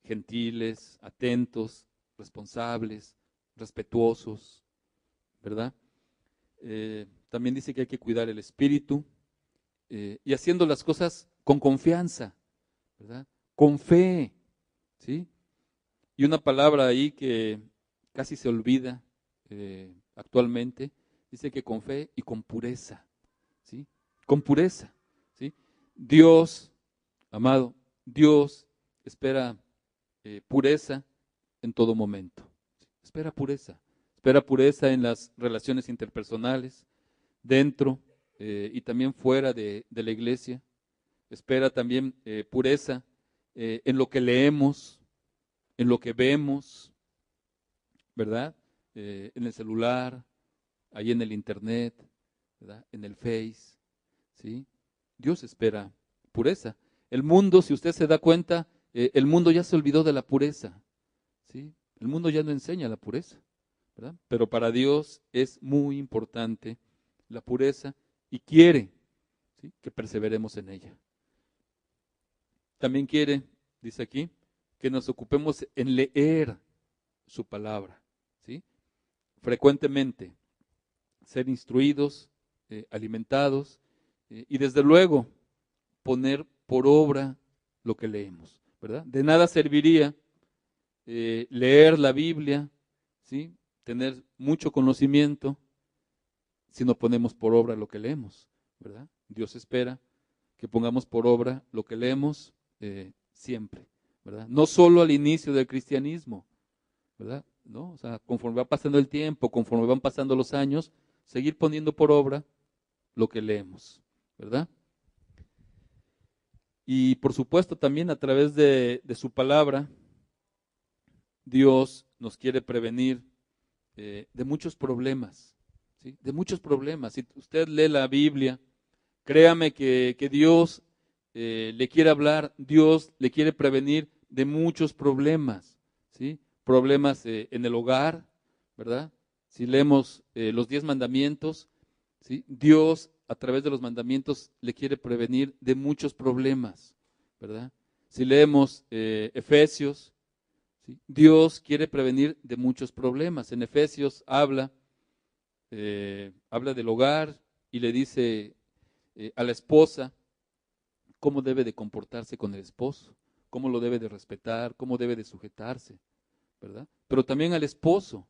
Gentiles, atentos, responsables, respetuosos, ¿verdad? También dice que hay que cuidar el espíritu y haciendo las cosas con confianza, ¿verdad? Con fe, ¿sí? Y una palabra ahí que casi se olvida actualmente, dice que con fe y con pureza, ¿sí? Con pureza, ¿sí? Dios, amado, Dios espera pureza en todo momento. Espera pureza en las relaciones interpersonales, dentro y también fuera de la iglesia. Espera también pureza en lo que leemos, en lo que vemos, ¿verdad? En el celular, ahí en el internet, ¿verdad? En el Face, ¿sí? Dios espera pureza. El mundo, si usted se da cuenta, el mundo ya se olvidó de la pureza, ¿sí? El mundo ya no enseña la pureza, ¿verdad? Pero para Dios es muy importante la pureza y quiere, ¿sí? Que perseveremos en ella. También quiere, dice aquí, que nos ocupemos en leer su palabra, ¿sí? Frecuentemente, ser instruidos, alimentados y desde luego poner por obra lo que leemos, ¿verdad? De nada serviría leer la Biblia, ¿sí? Tener mucho conocimiento si no ponemos por obra lo que leemos, ¿verdad? Dios espera que pongamos por obra lo que leemos siempre, ¿verdad? No solo al inicio del cristianismo, ¿verdad? ¿No? O sea, conforme va pasando el tiempo, conforme van pasando los años, seguir poniendo por obra lo que leemos, ¿verdad? Y por supuesto también a través de su palabra, Dios nos quiere prevenir de muchos problemas, ¿sí? De muchos problemas. Si usted lee la Biblia, créame que Dios le quiere hablar, Dios le quiere prevenir de muchos problemas, ¿sí? Problemas en el hogar, ¿verdad? Si leemos los 10 mandamientos, ¿sí? Dios a través de los mandamientos le quiere prevenir de muchos problemas, ¿verdad? Si leemos Efesios, ¿sí? Dios quiere prevenir de muchos problemas. En Efesios habla del hogar y le dice a la esposa cómo debe de comportarse con el esposo, cómo lo debe de respetar, cómo debe de sujetarse, ¿verdad? Pero también al esposo,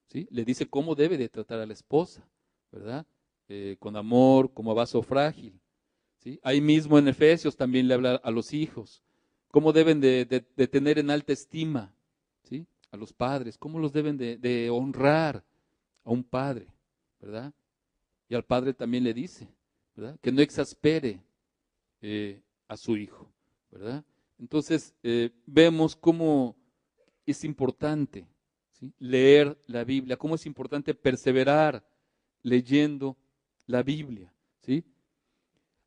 ¿sí? Le dice cómo debe de tratar a la esposa, ¿verdad? Con amor, como a vaso frágil, ¿sí? Ahí mismo en Efesios también le habla a los hijos, cómo deben de tener en alta estima, ¿sí? A los padres, cómo los deben de honrar a un padre, ¿verdad? Y al padre también le dice, ¿verdad? Que no exaspere a su hijo, ¿verdad? Entonces, vemos cómo es importante, ¿sí?, leer la Biblia, cómo es importante perseverar leyendo la Biblia, ¿sí?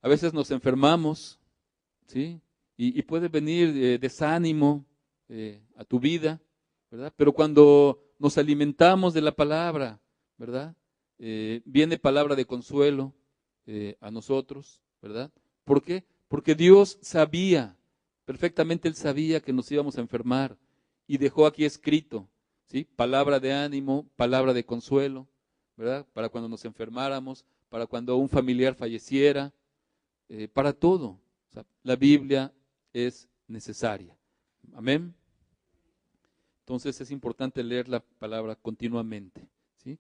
A veces nos enfermamos, ¿sí? Y puede venir desánimo a tu vida, ¿verdad? Pero cuando nos alimentamos de la palabra, ¿verdad? Viene palabra de consuelo a nosotros, ¿verdad? ¿Por qué? Porque Dios sabía, perfectamente Él sabía que nos íbamos a enfermar y dejó aquí escrito, ¿sí? Palabra de ánimo, palabra de consuelo, ¿verdad? Para cuando nos enfermáramos, para cuando un familiar falleciera, para todo. O sea, la Biblia es necesaria. Amén. Entonces es importante leer la palabra continuamente, ¿sí?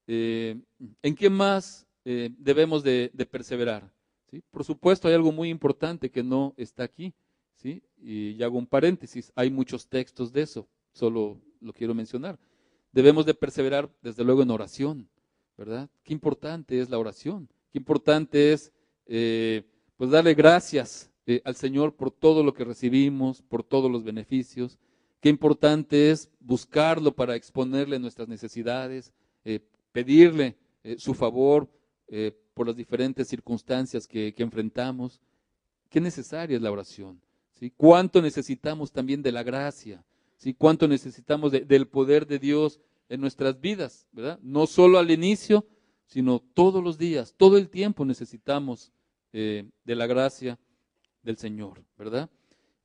¿En qué más debemos de perseverar? ¿Sí? Por supuesto, hay algo muy importante que no está aquí, ¿sí? Y hago un paréntesis, hay muchos textos de eso, solo lo quiero mencionar. Debemos de perseverar, desde luego, en oración, ¿verdad? Qué importante es la oración, qué importante es, pues, darle gracias al Señor por todo lo que recibimos, por todos los beneficios. Qué importante es buscarlo para exponerle nuestras necesidades, pedirle su favor por las diferentes circunstancias que enfrentamos. Qué necesaria es la oración, ¿sí? Cuánto necesitamos también de la gracia, ¿sí? Cuánto necesitamos del poder de Dios en nuestras vidas, ¿verdad? No solo al inicio, sino todos los días, todo el tiempo necesitamos de la gracia del Señor, ¿verdad?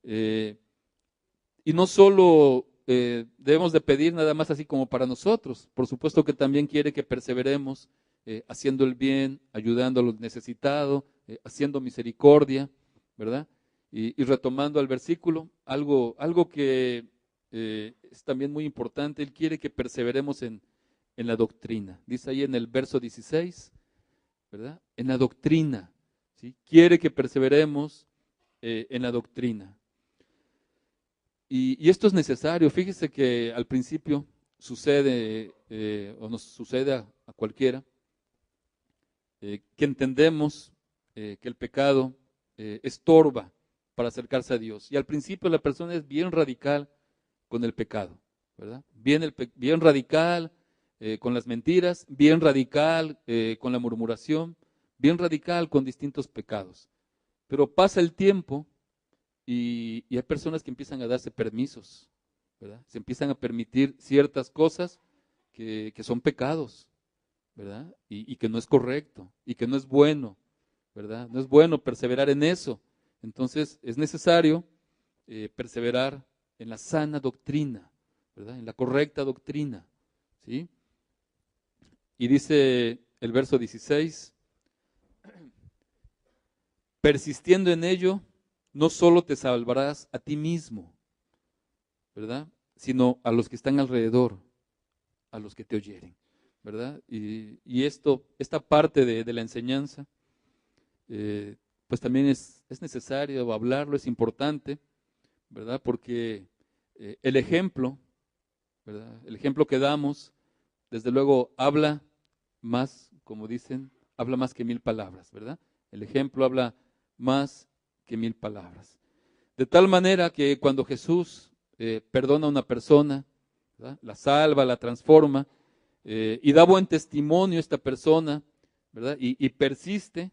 Y no solo debemos de pedir nada más así como para nosotros, por supuesto que también quiere que perseveremos haciendo el bien, ayudando a los necesitados, haciendo misericordia, ¿verdad? Y retomando al versículo, algo que es también muy importante, Él quiere que perseveremos en la doctrina. Dice ahí en el verso 16, ¿verdad? En la doctrina, ¿sí? Quiere que perseveremos en la doctrina. Y esto es necesario. Fíjese que al principio sucede, o nos sucede a cualquiera, que entendemos que el pecado estorba para acercarse a Dios. Y al principio la persona es bien radical con el pecado, ¿verdad? Bien radical con las mentiras, bien radical con la murmuración, bien radical con distintos pecados. Pero pasa el tiempo y hay personas que empiezan a darse permisos, ¿verdad? Se empiezan a permitir ciertas cosas que son pecados, ¿verdad? Y que no es correcto, y que no es bueno, ¿verdad? No es bueno perseverar en eso. Entonces es necesario perseverar en la sana doctrina, ¿verdad? En la correcta doctrina, ¿sí? Y dice el verso 16, persistiendo en ello, no solo te salvarás a ti mismo, ¿verdad? Sino a los que están alrededor, a los que te oyeren, ¿verdad? Y esta parte de la enseñanza, pues también es necesario hablarlo, es importante, ¿verdad? Porque el ejemplo, ¿verdad? El ejemplo que damos, desde luego, habla más, como dicen, habla más que 1000 palabras, ¿verdad? El ejemplo habla más que 1000 palabras. De tal manera que cuando Jesús perdona a una persona, ¿verdad? La salva, la transforma, y da buen testimonio a esta persona, ¿verdad? Y persiste,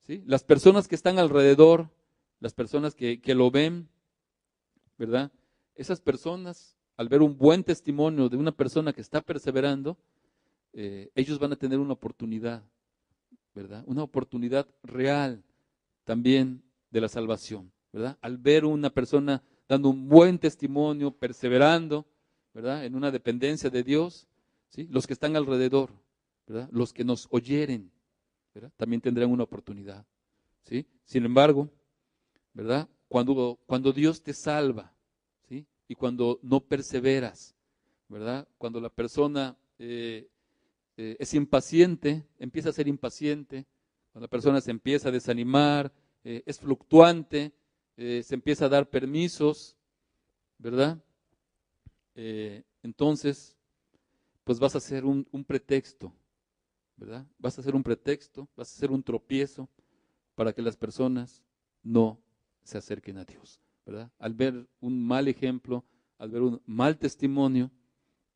¿sí? Las personas que están alrededor, las personas que lo ven, ¿verdad? Esas personas, al ver un buen testimonio de una persona que está perseverando, ellos van a tener una oportunidad, ¿verdad? Una oportunidad real también de la salvación, ¿verdad? Al ver una persona dando un buen testimonio, perseverando, ¿verdad? En una dependencia de Dios, ¿sí? Los que están alrededor, ¿verdad? Los que nos oyeren, ¿verdad? También tendrán una oportunidad, ¿sí? Sin embargo, ¿verdad? Cuando Dios te salva, ¿sí? Y cuando no perseveras, ¿verdad? Cuando la persona es impaciente, empieza a ser impaciente, cuando la persona se empieza a desanimar, es fluctuante, se empieza a dar permisos, ¿verdad? Entonces, pues vas a hacer un pretexto, ¿verdad? Vas a hacer un pretexto, vas a hacer un tropiezo para que las personas no se acerquen a Dios. ¿verdad? Al ver un mal ejemplo, al ver un mal testimonio,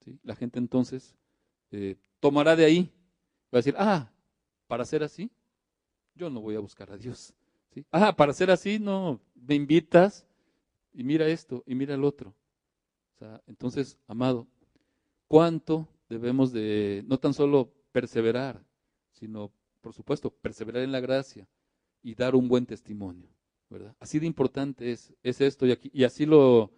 ¿sí? La gente entonces tomará de ahí, va a decir, para ser así, yo no voy a buscar a Dios. ¿Sí? Para ser así, no, me invitas y mira esto y mira el otro. O sea, entonces, amado, ¿cuánto debemos de, no tan solo perseverar, sino, por supuesto, perseverar en la gracia y dar un buen testimonio, ¿verdad? Así de importante es esto y así lo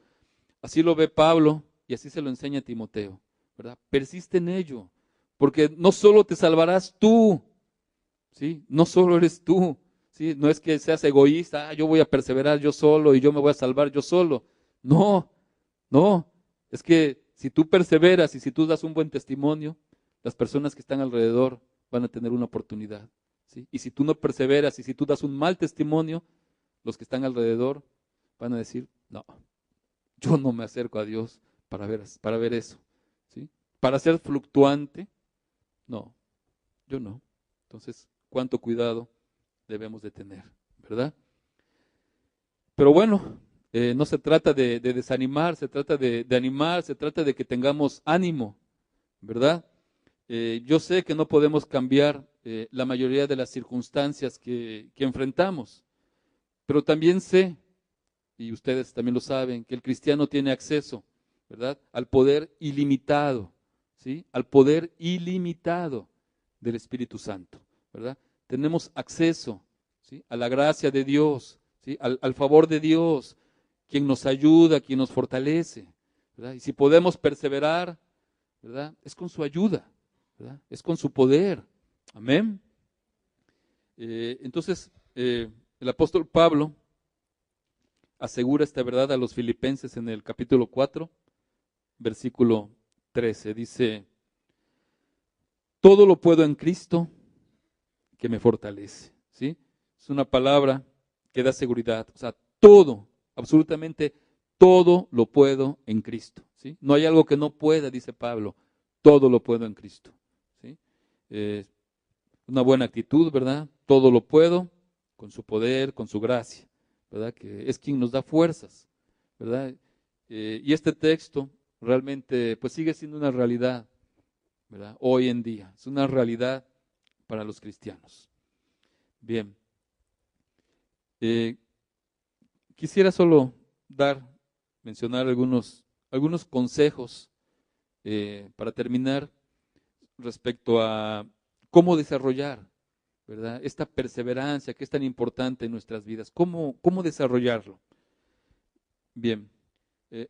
ve Pablo y así se lo enseña a Timoteo, ¿verdad? Persiste en ello, porque no solo te salvarás tú, ¿sí? No solo eres tú, ¿sí? No es que seas egoísta, yo voy a perseverar yo solo y yo me voy a salvar yo solo. No, no, es que si tú perseveras y si tú das un buen testimonio, las personas que están alrededor van a tener una oportunidad, ¿sí? Y si tú no perseveras y si tú das un mal testimonio, los que están alrededor van a decir, no, yo no me acerco a Dios para ver eso, ¿sí? Para ser fluctuante, no, yo no. Entonces, cuánto cuidado debemos de tener, ¿verdad? Pero bueno, no se trata de desanimar, se trata de animar, se trata de que tengamos ánimo, ¿verdad? Yo sé que no podemos cambiar la mayoría de las circunstancias que enfrentamos, pero también sé, y ustedes también lo saben, que el cristiano tiene acceso, ¿verdad? Al poder ilimitado, ¿sí? Al poder ilimitado del Espíritu Santo, ¿verdad? Tenemos acceso, ¿sí? A la gracia de Dios, ¿sí? Al favor de Dios, quien nos ayuda, quien nos fortalece, ¿verdad? Y si podemos perseverar, ¿verdad? Es con su ayuda, ¿verdad? Es con su poder. Amén. Entonces, el apóstol Pablo asegura esta verdad a los filipenses en el capítulo 4, versículo 13. Dice, todo lo puedo en Cristo que me fortalece. ¿Sí? Es una palabra que da seguridad. O sea, todo, absolutamente todo lo puedo en Cristo. ¿Sí? No hay algo que no pueda, dice Pablo. Todo lo puedo en Cristo. ¿Sí? Una buena actitud, ¿verdad? Todo lo puedo con su poder, con su gracia, ¿verdad? Que es quien nos da fuerzas, ¿verdad? Y este texto realmente pues sigue siendo una realidad, ¿verdad? Hoy en día, es una realidad para los cristianos. Bien, quisiera solo mencionar algunos consejos para terminar respecto a cómo desarrollar, ¿verdad? Esta perseverancia que es tan importante en nuestras vidas. ¿Cómo desarrollarlo? Bien,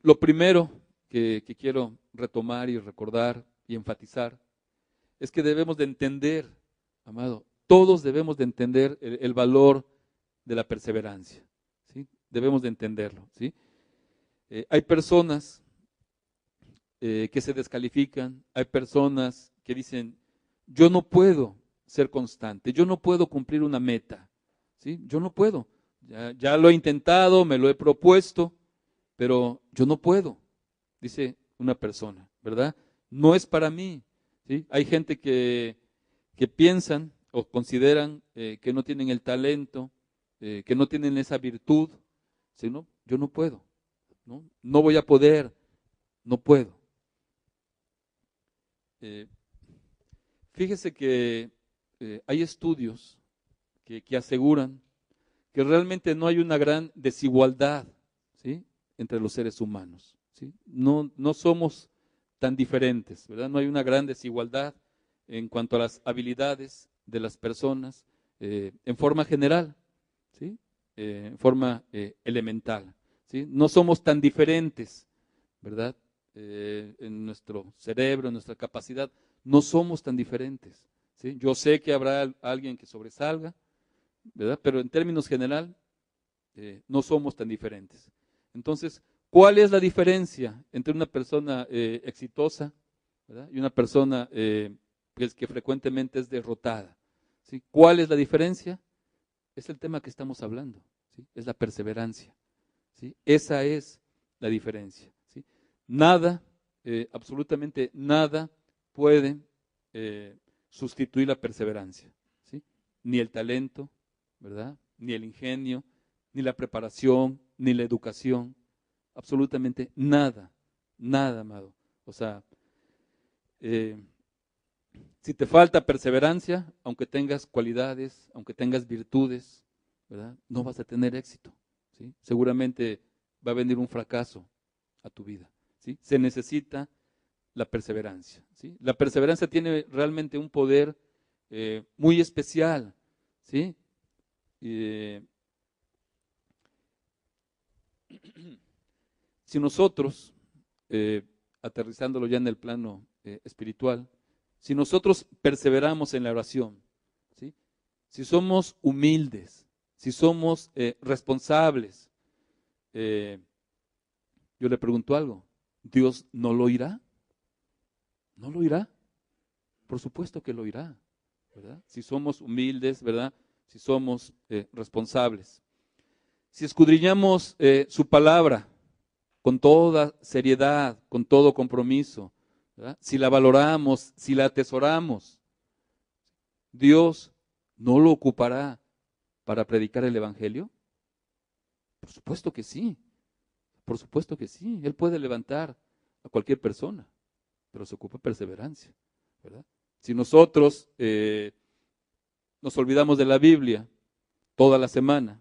lo primero que quiero retomar y recordar y enfatizar es que debemos de entender, amado, todos debemos de entender el valor de la perseverancia, ¿sí? Debemos de entenderlo, ¿sí? Hay personas que se descalifican, hay personas que dicen, yo no puedo ser constante, yo no puedo cumplir una meta, ¿sí? Yo no puedo, ya lo he intentado, me lo he propuesto, pero yo no puedo, dice una persona, ¿verdad? No es para mí, ¿sí? Hay gente que piensan o consideran que no tienen el talento, que no tienen esa virtud, ¿sí? No, yo no puedo, ¿no? No voy a poder, no puedo. Eh, Fíjese que hay estudios que aseguran que realmente no hay una gran desigualdad, ¿sí? Entre los seres humanos, ¿sí? No somos tan diferentes, ¿verdad? No hay una gran desigualdad en cuanto a las habilidades de las personas en forma general, ¿sí? En forma elemental, ¿sí? No somos tan diferentes, ¿verdad? En nuestro cerebro, en nuestra capacidad, no somos tan diferentes, ¿sí? Yo sé que habrá alguien que sobresalga, ¿verdad? Pero en términos general, no somos tan diferentes. Entonces, ¿cuál es la diferencia entre una persona exitosa, ¿verdad? Y una persona pues, que frecuentemente es derrotada? ¿Sí? ¿Cuál es la diferencia? Es el tema que estamos hablando, ¿sí? Es la perseverancia, ¿sí? Esa es la diferencia, ¿sí? Nada, absolutamente nada puede sustituir la perseverancia, ¿sí? Ni el talento, ¿verdad? Ni el ingenio, ni la preparación, ni la educación, absolutamente nada, nada, amado. O sea, si te falta perseverancia, aunque tengas cualidades, aunque tengas virtudes, ¿verdad? No vas a tener éxito, ¿sí? Seguramente va a venir un fracaso a tu vida, ¿sí? Se necesita la perseverancia, ¿sí? La perseverancia tiene realmente un poder muy especial, ¿sí? Si nosotros, aterrizándolo ya en el plano espiritual, si nosotros perseveramos en la oración, ¿sí? Si somos humildes, si somos responsables, yo le pregunto algo, ¿Dios no lo oirá? ¿No lo oirá? Por supuesto que lo oirá, ¿verdad? Si somos humildes, ¿verdad? Si somos responsables. Si escudriñamos su palabra con toda seriedad, con todo compromiso, ¿verdad? Si la valoramos, si la atesoramos, ¿Dios no lo ocupará para predicar el Evangelio? Por supuesto que sí, por supuesto que sí. Él puede levantar a cualquier persona, pero se ocupa perseverancia, ¿verdad? Si nosotros nos olvidamos de la Biblia toda la semana,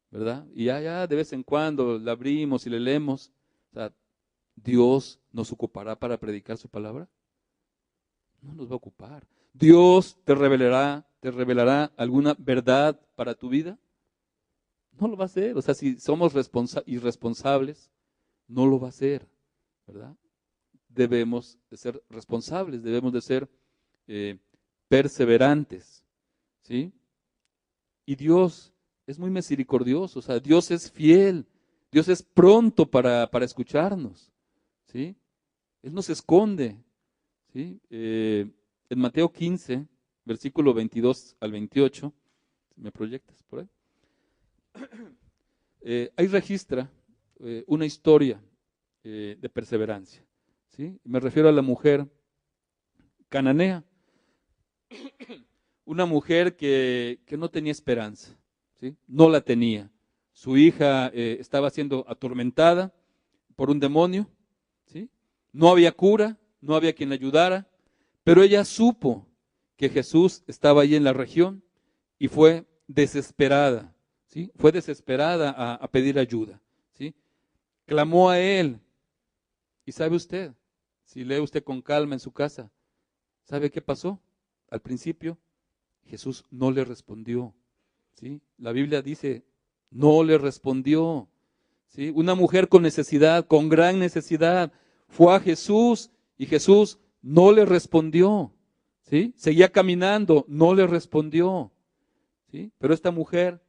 ¿verdad? Y ya de vez en cuando la abrimos y le leemos, o sea, ¿Dios nos ocupará para predicar su palabra? No nos va a ocupar. ¿Dios te revelará alguna verdad para tu vida? No lo va a hacer. O sea, si somos irresponsables, no lo va a hacer, ¿verdad? Debemos de ser responsables, debemos de ser perseverantes, ¿sí? Y Dios es muy misericordioso, o sea, Dios es fiel, Dios es pronto para escucharnos, ¿sí? Él nos esconde, ¿sí? En Mateo 15, versículo 22 al 28, ¿me proyectas por ahí? Ahí registra una historia de perseverancia, ¿sí? Me refiero a la mujer cananea, una mujer que no tenía esperanza, ¿sí? No la tenía. Su hija estaba siendo atormentada por un demonio, ¿sí? No había cura, no había quien la ayudara, pero ella supo que Jesús estaba allí en la región y fue desesperada, ¿sí? Fue desesperada a pedir ayuda, ¿sí? Clamó a él. Y sabe usted, si lee usted con calma en su casa, ¿sabe qué pasó? Al principio, Jesús no le respondió, ¿sí? La Biblia dice, no le respondió, ¿sí? Una mujer con necesidad, con gran necesidad, fue a Jesús y Jesús no le respondió, ¿sí? Seguía caminando, no le respondió, ¿sí? Pero esta mujer,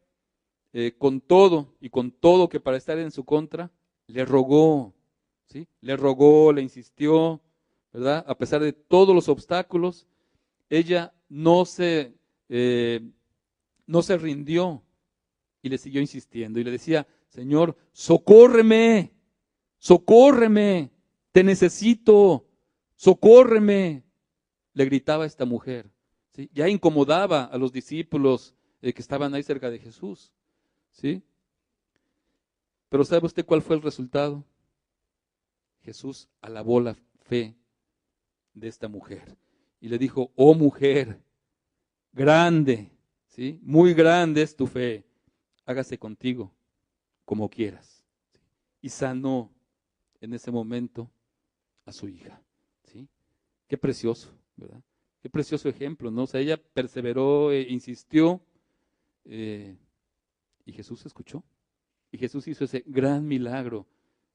con todo y con todo que para estar en su contra, le rogó, ¿sí? Le rogó, le insistió, ¿verdad? A pesar de todos los obstáculos, ella no se rindió y le siguió insistiendo y le decía, Señor, socórreme, socórreme, te necesito, socórreme, le gritaba esta mujer, ¿sí? Ya incomodaba a los discípulos que estaban ahí cerca de Jesús, ¿sí? Pero ¿sabe usted cuál fue el resultado? Jesús alabó la fe de esta mujer y le dijo, oh mujer, grande, ¿sí? Muy grande es tu fe, hágase contigo como quieras. Y sanó en ese momento a su hija, ¿sí? Qué precioso, ¿verdad? Qué precioso ejemplo, ¿no? O sea, ella perseveró, insistió, y Jesús escuchó. Y Jesús hizo ese gran milagro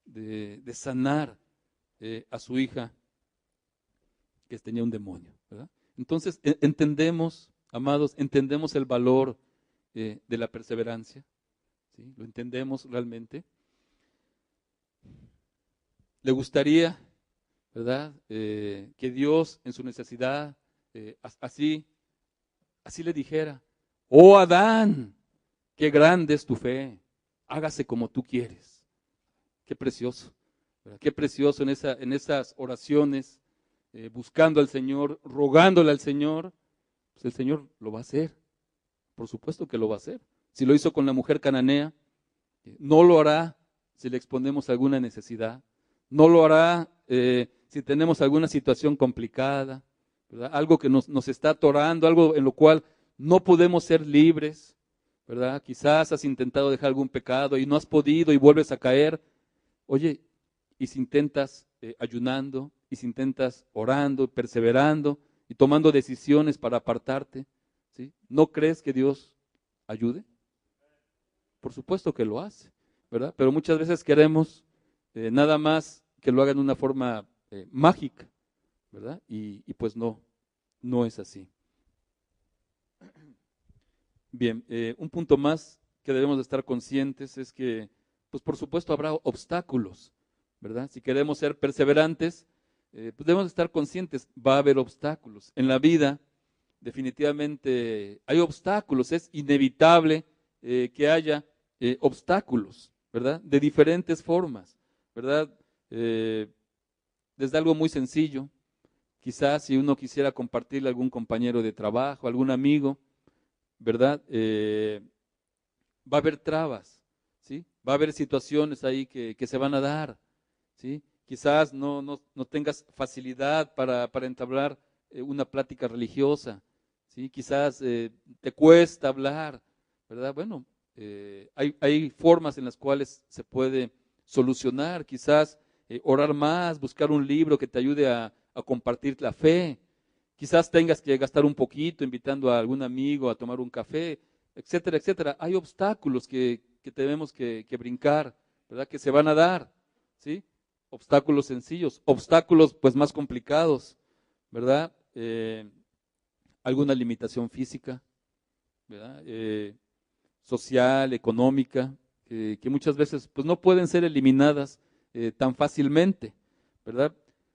de sanar a su hija que tenía un demonio, ¿verdad? Entonces, entendemos, amados, entendemos el valor de la perseverancia, ¿sí? Lo entendemos realmente. Le gustaría, ¿verdad? Que Dios en su necesidad, así le dijera, oh Adán, qué grande es tu fe, hágase como tú quieres. Qué precioso, ¿verdad? Qué precioso en esas oraciones, buscando al Señor, rogándole al Señor, pues el Señor lo va a hacer, por supuesto que lo va a hacer. Si lo hizo con la mujer cananea, no lo hará si le exponemos alguna necesidad. No lo hará si tenemos alguna situación complicada, ¿verdad? Algo que nos está atorando, algo en lo cual no podemos ser libres, ¿verdad? Quizás has intentado dejar algún pecado y no has podido y vuelves a caer. Oye, y si intentas ayunando, y si intentas orando, perseverando y tomando decisiones para apartarte, ¿sí? ¿No crees que Dios ayude? Por supuesto que lo hace, ¿verdad? Pero muchas veces queremos nada más que lo haga de una forma mágica, ¿verdad? Y pues no es así. Bien, un punto más que debemos de estar conscientes es que, pues por supuesto habrá obstáculos, ¿verdad? Si queremos ser perseverantes, pues debemos estar conscientes, va a haber obstáculos. En la vida, definitivamente hay obstáculos, es inevitable que haya obstáculos, ¿verdad? De diferentes formas, ¿verdad? Desde algo muy sencillo, quizás si uno quisiera compartirle a algún compañero de trabajo, algún amigo, ¿verdad? Va a haber trabas, ¿sí? Va a haber situaciones ahí que se van a dar, ¿sí? Quizás no tengas facilidad para entablar una plática religiosa, ¿sí? Quizás te cuesta hablar, ¿verdad? Bueno, hay formas en las cuales se puede solucionar, quizás orar más, buscar un libro que te ayude a compartir la fe. Quizás tengas que gastar un poquito invitando a algún amigo a tomar un café, etcétera, etcétera. Hay obstáculos que tenemos que brincar, ¿verdad? Que se van a dar, ¿sí? Obstáculos sencillos, obstáculos pues más complicados, ¿verdad? Alguna limitación física, ¿verdad? Social, económica, que muchas veces pues no pueden ser eliminadas tan fácilmente, ¿verdad?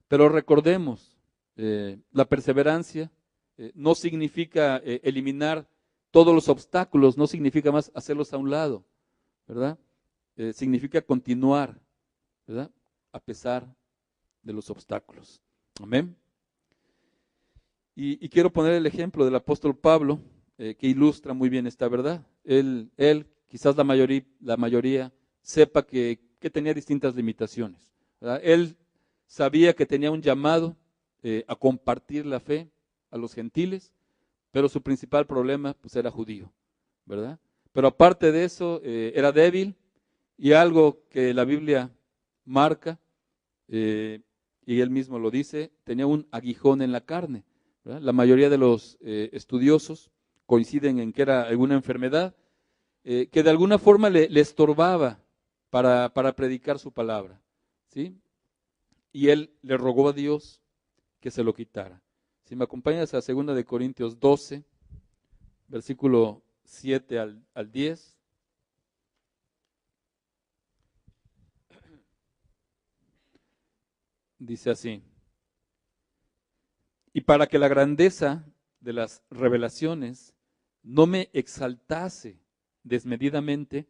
Pero recordemos, la perseverancia no significa eliminar todos los obstáculos, no significa más hacerlos a un lado, ¿verdad? Significa continuar, ¿verdad? A pesar de los obstáculos. Amén. Y quiero poner el ejemplo del apóstol Pablo, que ilustra muy bien esta verdad. Él quizás la mayoría sepa que tenía distintas limitaciones, ¿verdad? Él sabía que tenía un llamado a compartir la fe a los gentiles, pero su principal problema pues era judío, ¿verdad? Pero aparte de eso, era débil, y algo que la Biblia marca, y él mismo lo dice, tenía un aguijón en la carne, ¿verdad? La mayoría de los estudiosos coinciden en que era alguna enfermedad que de alguna forma le estorbaba para predicar su palabra, ¿sí? Y él le rogó a Dios que se lo quitara. Si me acompañas a 2 de Corintios 12, versículo 7 al 10. Dice así: y para que la grandeza de las revelaciones no me exaltase desmedidamente,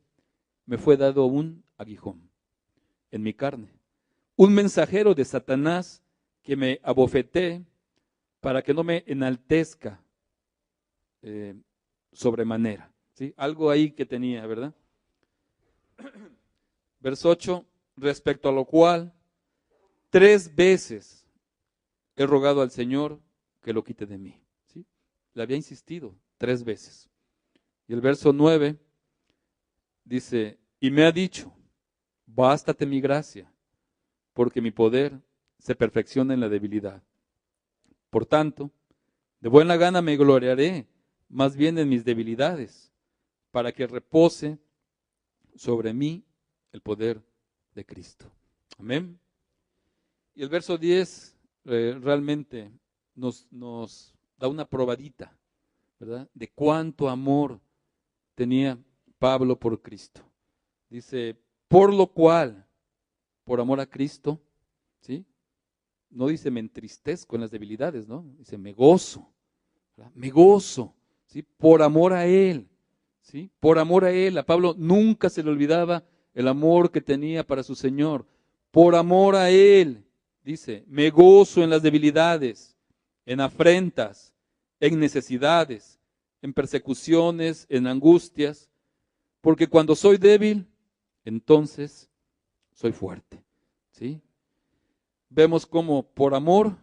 me fue dado un aguijón en mi carne, un mensajero de Satanás que me abofetee para que no me enaltezca sobremanera, ¿sí? Algo ahí que tenía, ¿verdad? Verso 8, respecto a lo cual 3 veces he rogado al Señor que lo quite de mí, ¿sí? Le había insistido 3 veces. Y el verso 9 dice, y me ha dicho, bástate mi gracia, porque mi poder se perfecciona en la debilidad. Por tanto, de buena gana me gloriaré más bien en mis debilidades, para que repose sobre mí el poder de Cristo. Amén. Y el verso 10 realmente nos da una probadita, ¿verdad? De cuánto amor tenía Pablo por Cristo. Dice, por lo cual, por amor a Cristo, ¿sí? No dice me entristezco en las debilidades, ¿no? Dice me gozo, ¿verdad? Me gozo, ¿sí? Por amor a Él, ¿sí? Por amor a Él. A Pablo nunca se le olvidaba el amor que tenía para su Señor. Por amor a Él, dice, me gozo en las debilidades, en afrentas, en necesidades, en persecuciones, en angustias, porque cuando soy débil, entonces soy fuerte. ¿Sí? Vemos como por amor,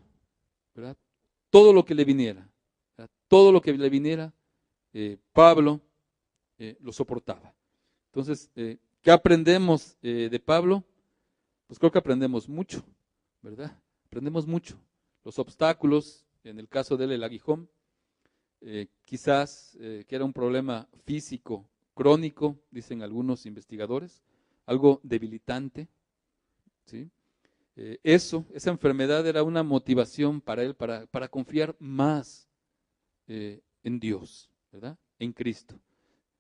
¿verdad? Todo lo que le viniera, ¿verdad? Todo lo que le viniera, Pablo lo soportaba. Entonces, ¿qué aprendemos de Pablo? Pues creo que aprendemos mucho, ¿verdad? Aprendemos mucho. Los obstáculos, en el caso de él, el aguijón, quizás que era un problema físico, crónico, dicen algunos investigadores, algo debilitante, ¿sí? Esa enfermedad era una motivación para él, para confiar más en Dios, ¿verdad? En Cristo.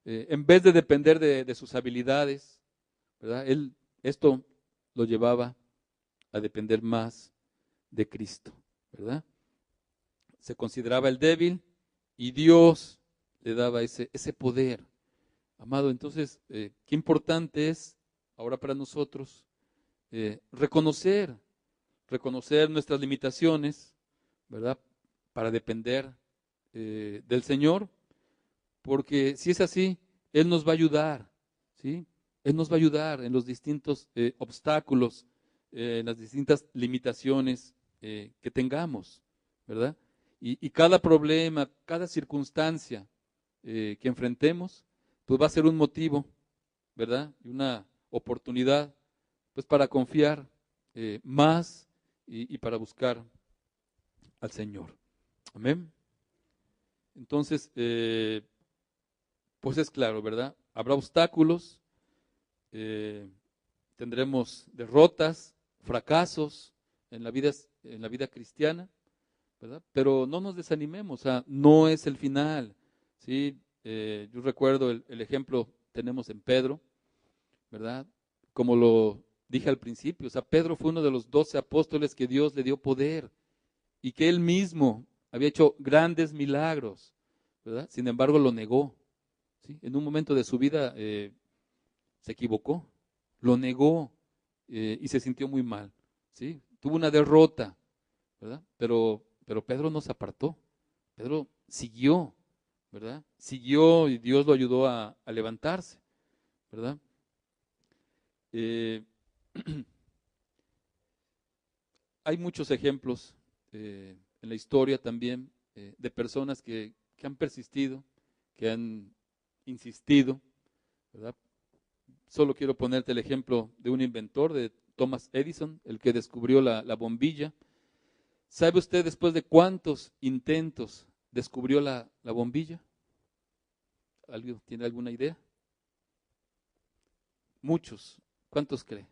En vez de depender de sus habilidades, ¿verdad? Esto lo llevaba a depender más de Cristo, ¿verdad? Se consideraba el débil y Dios le daba ese poder. Amado, entonces, qué importante es ahora para nosotros reconocer nuestras limitaciones, ¿verdad? Para depender del Señor, porque si es así, Él nos va a ayudar, ¿sí? Él nos va a ayudar en los distintos obstáculos, en las distintas limitaciones que tengamos, ¿verdad? Y cada problema, cada circunstancia que enfrentemos, pues va a ser un motivo, ¿verdad? Y una oportunidad, pues para confiar más y para buscar al Señor. Amén. Entonces, pues es claro, ¿verdad? Habrá obstáculos, tendremos derrotas, fracasos en la vida cristiana, ¿verdad? Pero no nos desanimemos, o sea, no es el final, ¿sí? Yo recuerdo el ejemplo tenemos en Pedro, ¿verdad? Como lo dije al principio, o sea, Pedro fue uno de los 12 apóstoles que Dios le dio poder y que él mismo había hecho grandes milagros, ¿verdad? Sin embargo, lo negó, ¿sí? En un momento de su vida se equivocó, lo negó y se sintió muy mal, ¿sí? Tuvo una derrota, ¿verdad? Pero Pedro no se apartó, Pedro siguió, ¿verdad? Siguió y Dios lo ayudó a levantarse, ¿verdad? Eh, hay muchos ejemplos en la historia también de personas que han persistido, que han insistido, ¿verdad? Solo quiero ponerte el ejemplo de un inventor, de Thomas Edison, el que descubrió la bombilla. ¿Sabe usted después de cuántos intentos descubrió la bombilla? ¿Alguien tiene alguna idea? Muchos. ¿Cuántos cree?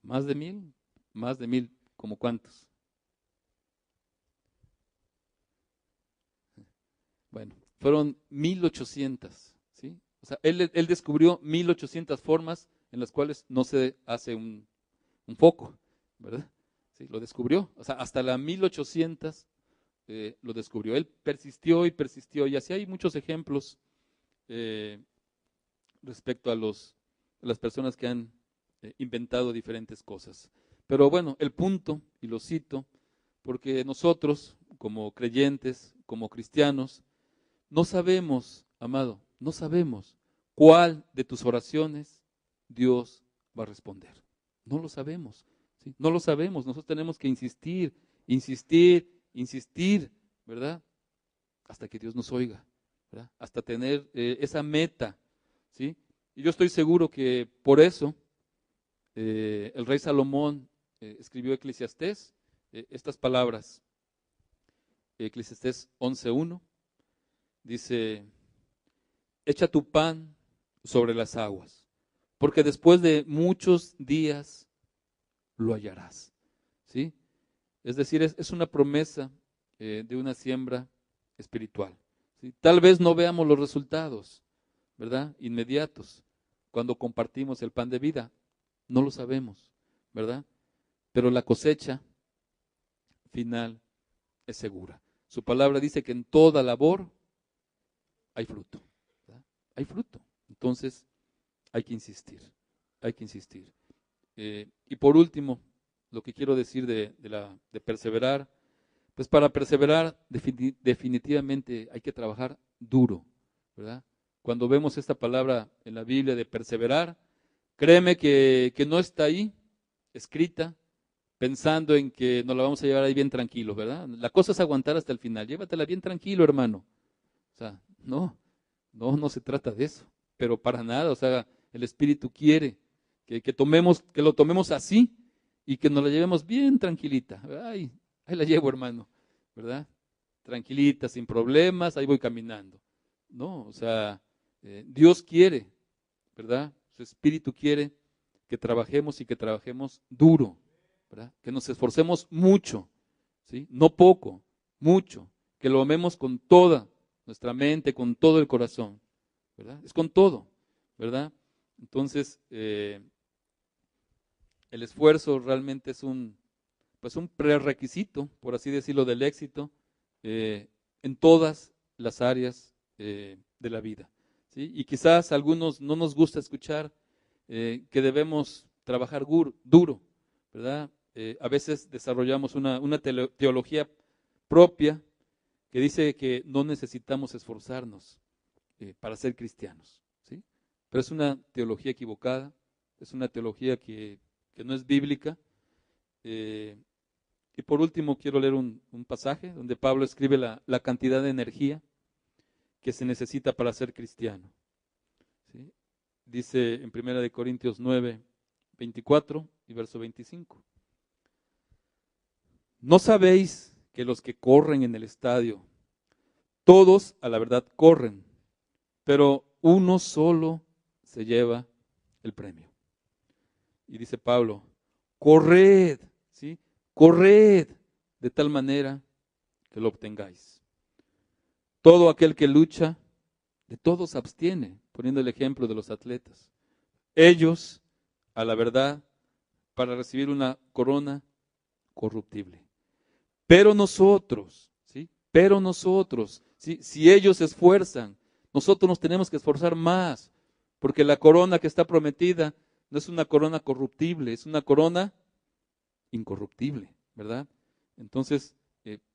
¿Más de 1000? Más de 1000. ¿Cómo cuántos? Bueno, fueron 1800, ¿sí? O sea, él descubrió 1800 formas en las cuales no se hace un foco, ¿verdad? Sí, lo descubrió. O sea, hasta la 1800 lo descubrió. Él persistió y persistió. Y así hay muchos ejemplos eh, respecto a las personas que han inventado diferentes cosas. Pero bueno, el punto, y lo cito, porque nosotros, como creyentes, como cristianos, no sabemos, amado, no sabemos cuál de tus oraciones Dios va a responder. No lo sabemos, ¿sí? No lo sabemos. Nosotros tenemos que insistir, insistir, insistir, ¿verdad? Hasta que Dios nos oiga, ¿verdad? Hasta tener esa meta, ¿sí? Y yo estoy seguro que por eso el rey Salomón escribió Eclesiastés, estas palabras, Eclesiastés 11:1, dice: echa tu pan sobre las aguas, porque después de muchos días lo hallarás. ¿Sí? Es decir, es una promesa de una siembra espiritual. ¿Sí? Tal vez no veamos los resultados, ¿verdad? Inmediatos, cuando compartimos el pan de vida. No lo sabemos, ¿verdad? Pero la cosecha final es segura. Su palabra dice que en toda labor hay fruto, ¿verdad? Hay fruto. Entonces, hay que insistir, hay que insistir. Y por último, lo que quiero decir de perseverar, pues para perseverar definitivamente hay que trabajar duro, ¿verdad? Cuando vemos esta palabra en la Biblia de perseverar, Créeme que no está ahí, escrita, pensando en que nos la vamos a llevar ahí bien tranquilo, ¿verdad? La cosa es aguantar hasta el final. Llévatela bien tranquilo, hermano. O sea, no se trata de eso, pero para nada. O sea, el Espíritu quiere que lo tomemos así y que nos la llevemos bien tranquilita. Ay, ahí la llevo, hermano, ¿verdad? Tranquilita, sin problemas, ahí voy caminando. No, o sea, Dios quiere, ¿verdad? Su Espíritu quiere que trabajemos y que trabajemos duro, ¿verdad? Que nos esforcemos mucho, ¿sí? No poco, mucho, que lo amemos con toda nuestra mente, con todo el corazón, ¿verdad? Es con todo, ¿verdad? Entonces, el esfuerzo realmente es pues un prerequisito, por así decirlo, del éxito en todas las áreas de la vida, ¿sí? Y quizás a algunos no nos gusta escuchar que debemos trabajar duro, ¿verdad? A veces desarrollamos una teología propia que dice que no necesitamos esforzarnos para ser cristianos, ¿sí? Pero es una teología equivocada, es una teología que no es bíblica. eh, y por último quiero leer un pasaje donde Pablo escribe la cantidad de energía que se necesita para ser cristiano, ¿sí? Dice en 1 Corintios 9, 24 y verso 25. ¿No sabéis que los que corren en el estadio, todos a la verdad corren, pero uno solo se lleva el premio? Y dice Pablo, corred, ¿sí? Corred de tal manera que lo obtengáis. Todo aquel que lucha, de todo se abstiene, poniendo el ejemplo de los atletas. Ellos, a la verdad, para recibir una corona corruptible. Pero nosotros, ¿sí? Pero nosotros, ¿sí? Si ellos se esfuerzan, nosotros nos tenemos que esforzar más, porque la corona que está prometida no es una corona corruptible, es una corona incorruptible, ¿verdad? Entonces,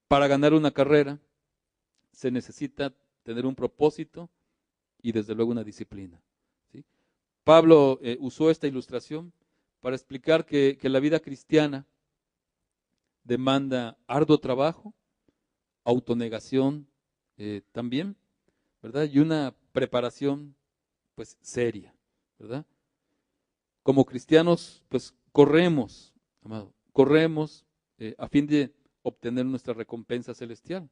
para ganar una carrera se necesita tener un propósito y desde luego una disciplina, ¿sí? Pablo usó esta ilustración para explicar que la vida cristiana demanda arduo trabajo, autonegación también, ¿verdad? Y una preparación pues seria, ¿verdad? Como cristianos pues corremos, amado, corremos a fin de obtener nuestra recompensa celestial,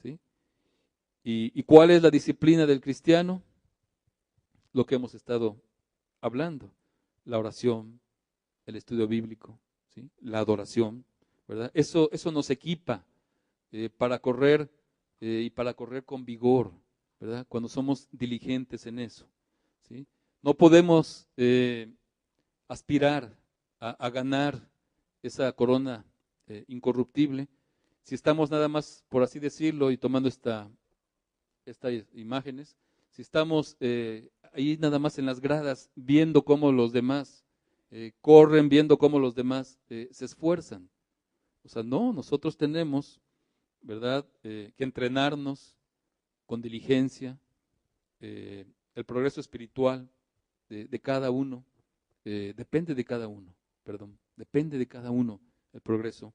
¿sí? ¿Y cuál es la disciplina del cristiano? Lo que hemos estado hablando, la oración, el estudio bíblico, ¿sí? La adoración, ¿verdad? Eso nos equipa para correr y para correr con vigor, ¿verdad? Cuando somos diligentes en eso, ¿sí? No podemos aspirar a ganar esa corona incorruptible si estamos nada más, por así decirlo, y tomando estas imágenes, si estamos ahí nada más en las gradas viendo cómo los demás corren, viendo cómo los demás se esfuerzan. O sea, no, nosotros tenemos, ¿verdad?, que entrenarnos con diligencia. El progreso espiritual de cada uno depende de cada uno, depende de cada uno el progreso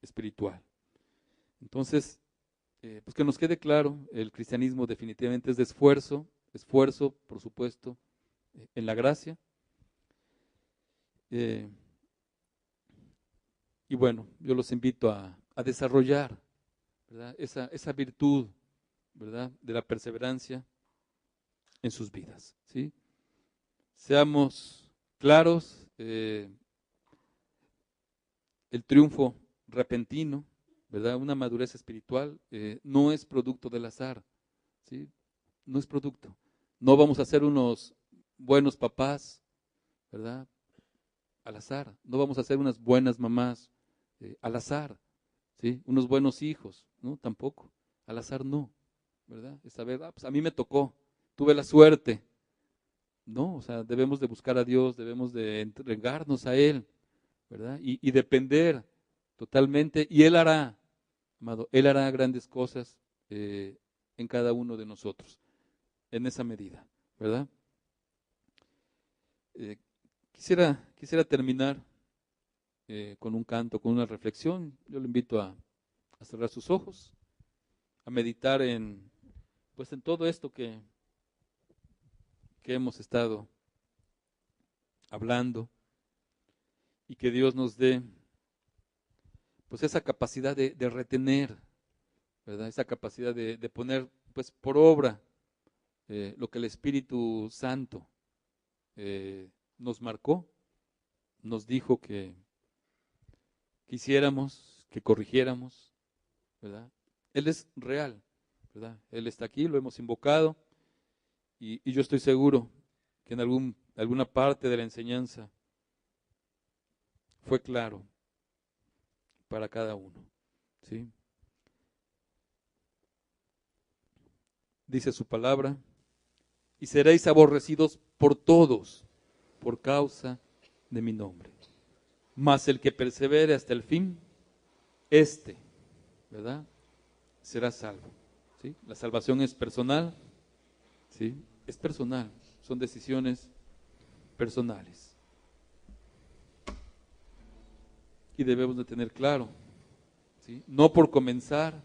espiritual. Entonces, pues que nos quede claro, el cristianismo definitivamente es de esfuerzo, por supuesto, en la gracia. Y bueno, yo los invito a desarrollar, ¿verdad?, esa virtud, ¿verdad?, de la perseverancia en sus vidas, ¿sí? Seamos claros, el triunfo repentino, ¿verdad?, una madurez espiritual no es producto del azar, ¿sí? No es producto. No vamos a ser unos buenos papás, ¿verdad?, al azar. No vamos a ser unas buenas mamás al azar, ¿sí? Unos buenos hijos, ¿no? Tampoco. Al azar no, ¿verdad? Es saber, pues a mí me tocó, tuve la suerte. No, o sea, debemos de buscar a Dios, debemos de entregarnos a Él, ¿verdad? Y depender totalmente. Y Él hará, amado, Él hará grandes cosas en cada uno de nosotros, en esa medida, ¿verdad? Eh, quisiera terminar con un canto, con una reflexión. Yo le invito a cerrar sus ojos, a meditar pues en todo esto que hemos estado hablando, y que Dios nos dé pues esa capacidad de retener, ¿verdad? Esa capacidad de poner pues por obra lo que el Espíritu Santo nos marcó, nos dijo que hiciéramos, que corrigiéramos, ¿verdad? Él es real, ¿verdad? Él está aquí, lo hemos invocado, y yo estoy seguro que en alguna parte de la enseñanza fue claro para cada uno, ¿sí? Dice su palabra: y seréis aborrecidos por todos por causa de mi nombre. Mas el que persevere hasta el fin, ¿verdad?, será salvo, ¿sí? La salvación es personal, ¿sí? Es personal, son decisiones personales. Y debemos de tener claro, ¿sí? No por comenzar,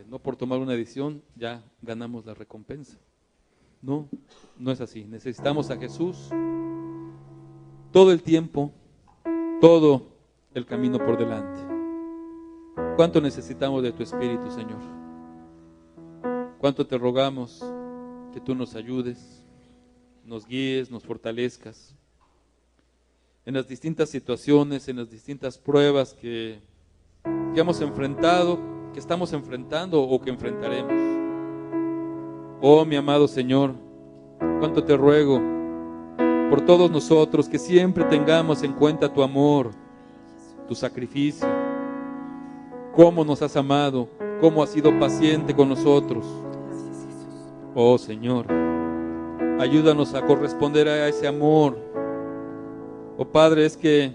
no por tomar una decisión, ya ganamos la recompensa. No, no es así. Necesitamos a Jesús todo el tiempo, todo el camino por delante. ¿Cuánto necesitamos de tu Espíritu, Señor? ¿Cuánto te rogamos que tú nos ayudes, nos guíes, nos fortalezcas en las distintas situaciones, en las distintas pruebas que hemos enfrentado, que estamos enfrentando o que enfrentaremos? Oh, mi amado Señor, cuánto te ruego por todos nosotros, que siempre tengamos en cuenta tu amor, tu sacrificio, cómo nos has amado, cómo has sido paciente con nosotros. Oh Señor, ayúdanos a corresponder a ese amor. Oh Padre, es que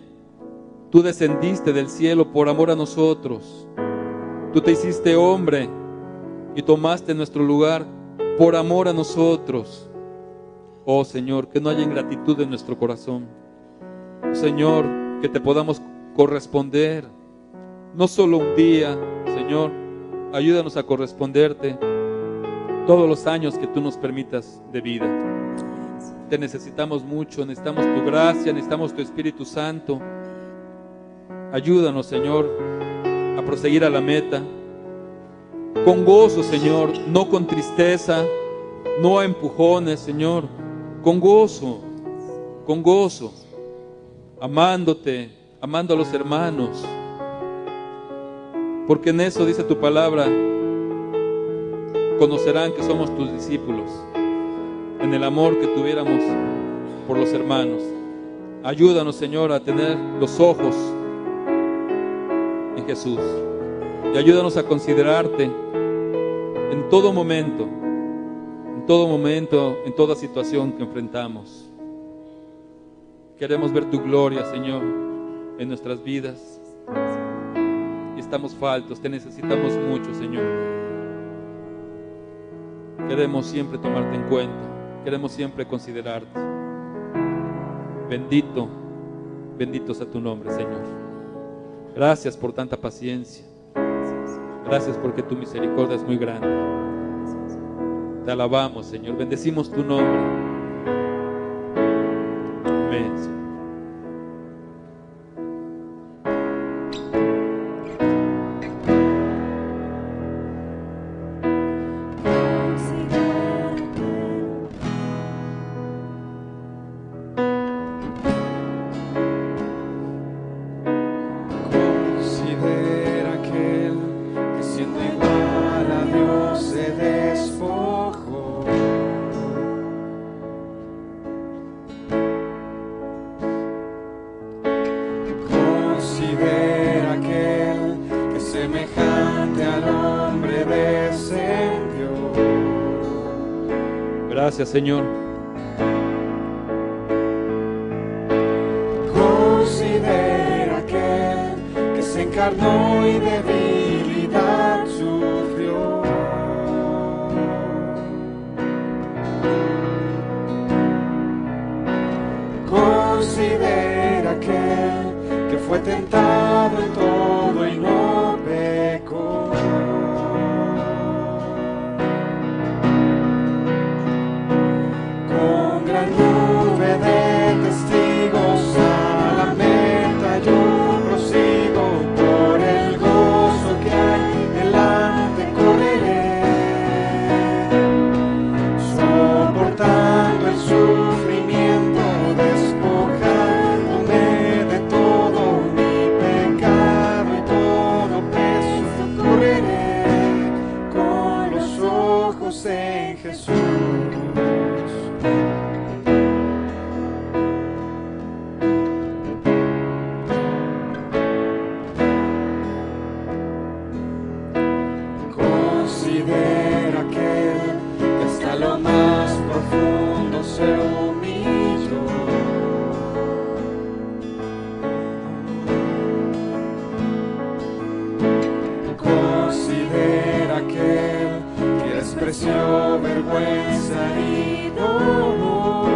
tú descendiste del cielo por amor a nosotros. Tú te hiciste hombre y tomaste nuestro lugar por amor a nosotros. Oh Señor, que no haya ingratitud en nuestro corazón. Señor, que te podamos corresponder, no solo un día. Señor, ayúdanos a corresponderte todos los años que tú nos permitas de vida. Te necesitamos mucho, necesitamos tu gracia, necesitamos tu Espíritu Santo. Ayúdanos, Señor, a proseguir a la meta con gozo, Señor, no con tristeza, no a empujones, Señor, con gozo, amándote, amando a los hermanos, porque en eso dice tu palabra: conocerán que somos tus discípulos, en el amor que tuviéramos por los hermanos. Ayúdanos, Señor, a tener los ojos en Jesús, y ayúdanos a considerarte en todo momento, en toda situación que enfrentamos. Queremos ver tu gloria, Señor, en nuestras vidas. Y estamos faltos, te necesitamos mucho, Señor. Queremos siempre tomarte en cuenta, queremos siempre considerarte. Bendito, bendito sea tu nombre, Señor. Gracias por tanta paciencia. Gracias porque tu misericordia es muy grande. Te alabamos, Señor. Bendecimos tu nombre. Amén, Señor. Gracias, Señor. Considera aquel que se encarnó y debilidad sufrió. fue tentado en todo y no pecó. Con gran nube de testigos a la meta yo prosigo, por el gozo que hay delante correré, soportando el sufrimiento, despojándome de todo mi pecado y todo peso, correré con los ojos en Jesús. Considera aquel que hasta lo más profundo se humilló. Considera aquel que despreció vergüenza y dolor.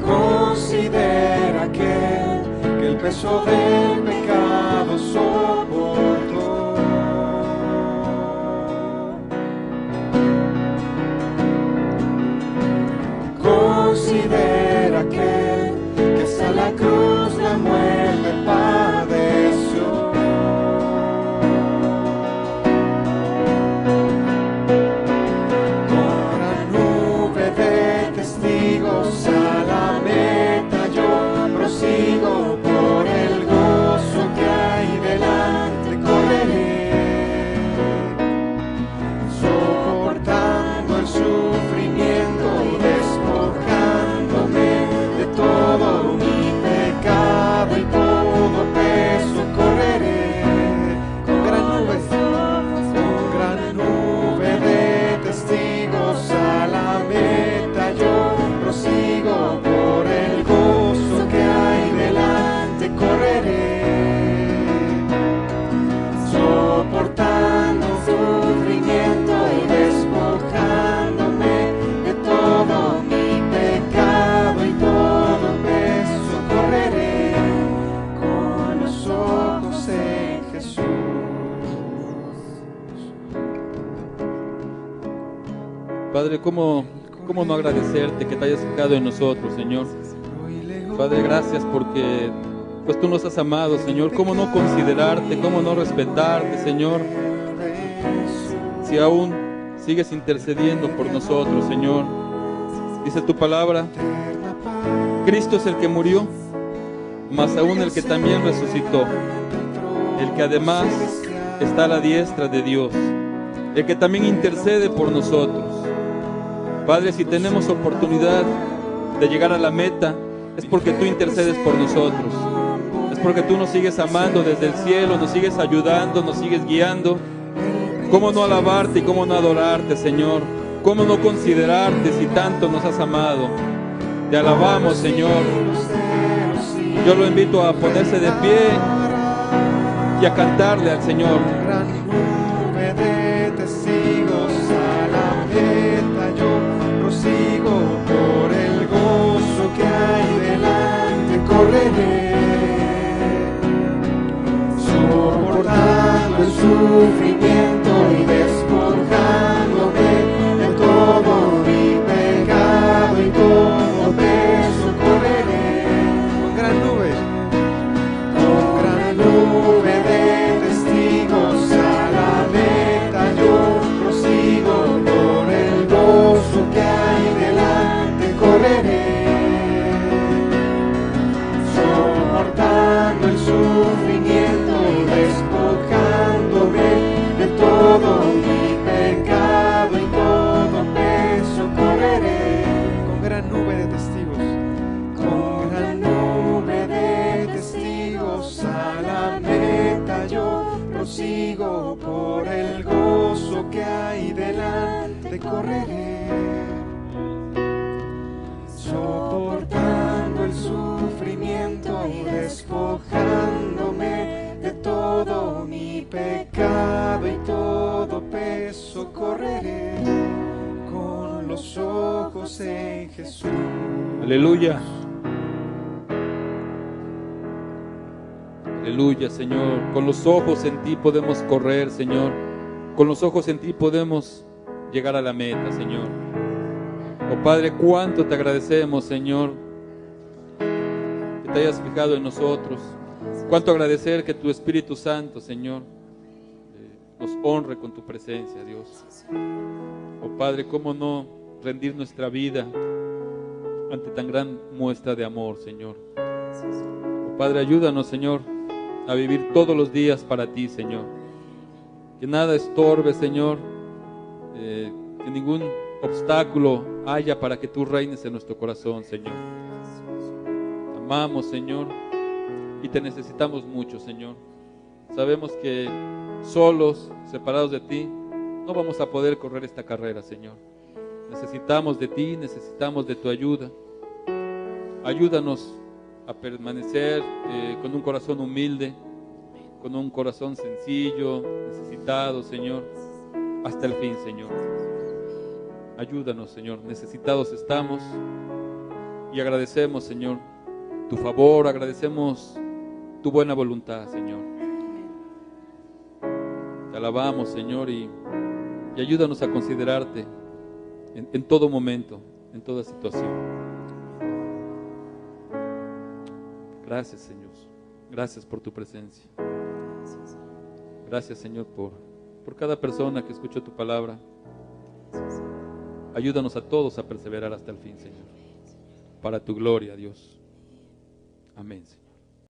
Considera aquel que el peso del pecado soportó. Considera aquel que hasta la cruz la muerte padeció. Con gran nube de testigos a la meta yo prosigo, por el gozo que hay delante correré, soportando el sufrimiento, despojándome de todo mi pecado y todo peso, correré con gran nube de testigos a la meta yo prosigo, por el gozo que hay delante correré, soportando sufrimiento y despojándome de todo mi pecado y todo peso, correré con los ojos en Jesús. Padre, ¿cómo no agradecerte que te hayas fijado en nosotros, Señor? Padre, gracias porque pues tú nos has amado, Señor. ¿Cómo no considerarte, cómo no respetarte, Señor? Si aún sigues intercediendo por nosotros, Señor. Dice tu palabra, Cristo es el que murió, mas aún el que también resucitó, el que además está a la diestra de Dios, el que también intercede por nosotros. Padre, si tenemos oportunidad de llegar a la meta, es porque tú intercedes por nosotros. Es porque tú nos sigues amando desde el cielo, nos sigues ayudando, nos sigues guiando. ¿Cómo no alabarte y cómo no adorarte, Señor? ¿Cómo no considerarte si tanto nos has amado? Te alabamos, Señor. Yo lo invito a ponerse de pie y a cantarle al Señor. Gran nube de testigos a la meta yo prosigo, por el gozo que hay delante correré, soportando el sufrimiento y despojándome de todo mi pecado y todo peso, correré con gran nube de testigos a la meta yo prosigo, por el gozo que hay delante correré, soportando el sufrimiento y despojándome de todo mi pecado y todo peso, correré con gran nube de testigos, con gran nube de testigos a la meta yo prosigo, por el gozo que hay delante correré, soportando el sufrimiento y despojándome de todo mi pecado y todo peso, correré con los ojos en en Jesús. Aleluya. Aleluya, Señor. Con los ojos en ti podemos correr, Señor. Con los ojos en ti podemos llegar a la meta, Señor. Oh Padre, cuánto te agradecemos, Señor, que te hayas fijado en nosotros. Cuánto agradecer que tu Espíritu Santo, Señor, nos honre con tu presencia, Dios. Oh Padre, cómo no rendir nuestra vida ante tan gran muestra de amor, Señor. Oh Padre, ayúdanos, Señor, a vivir todos los días para ti, Señor. Que nada estorbe, Señor, que ningún obstáculo haya para que tú reines en nuestro corazón, Señor. Te amamos, Señor, y te necesitamos mucho, Señor. Sabemos que solos, separados de ti, no vamos a poder correr esta carrera, Señor. Necesitamos de ti, necesitamos de tu ayuda. Ayúdanos a permanecer con un corazón humilde, con un corazón sencillo, necesitado, Señor, hasta el fin, Señor. Ayúdanos, Señor, necesitados estamos y agradecemos, Señor, tu favor, agradecemos tu buena voluntad, Señor. Te alabamos, Señor, y ayúdanos a considerarte en todo momento, en toda situación. Gracias, Señor. Gracias por tu presencia. Gracias, Señor, por cada persona que escuchó tu palabra. Ayúdanos a todos a perseverar hasta el fin, Señor. Para tu gloria, Dios. Amén, Señor.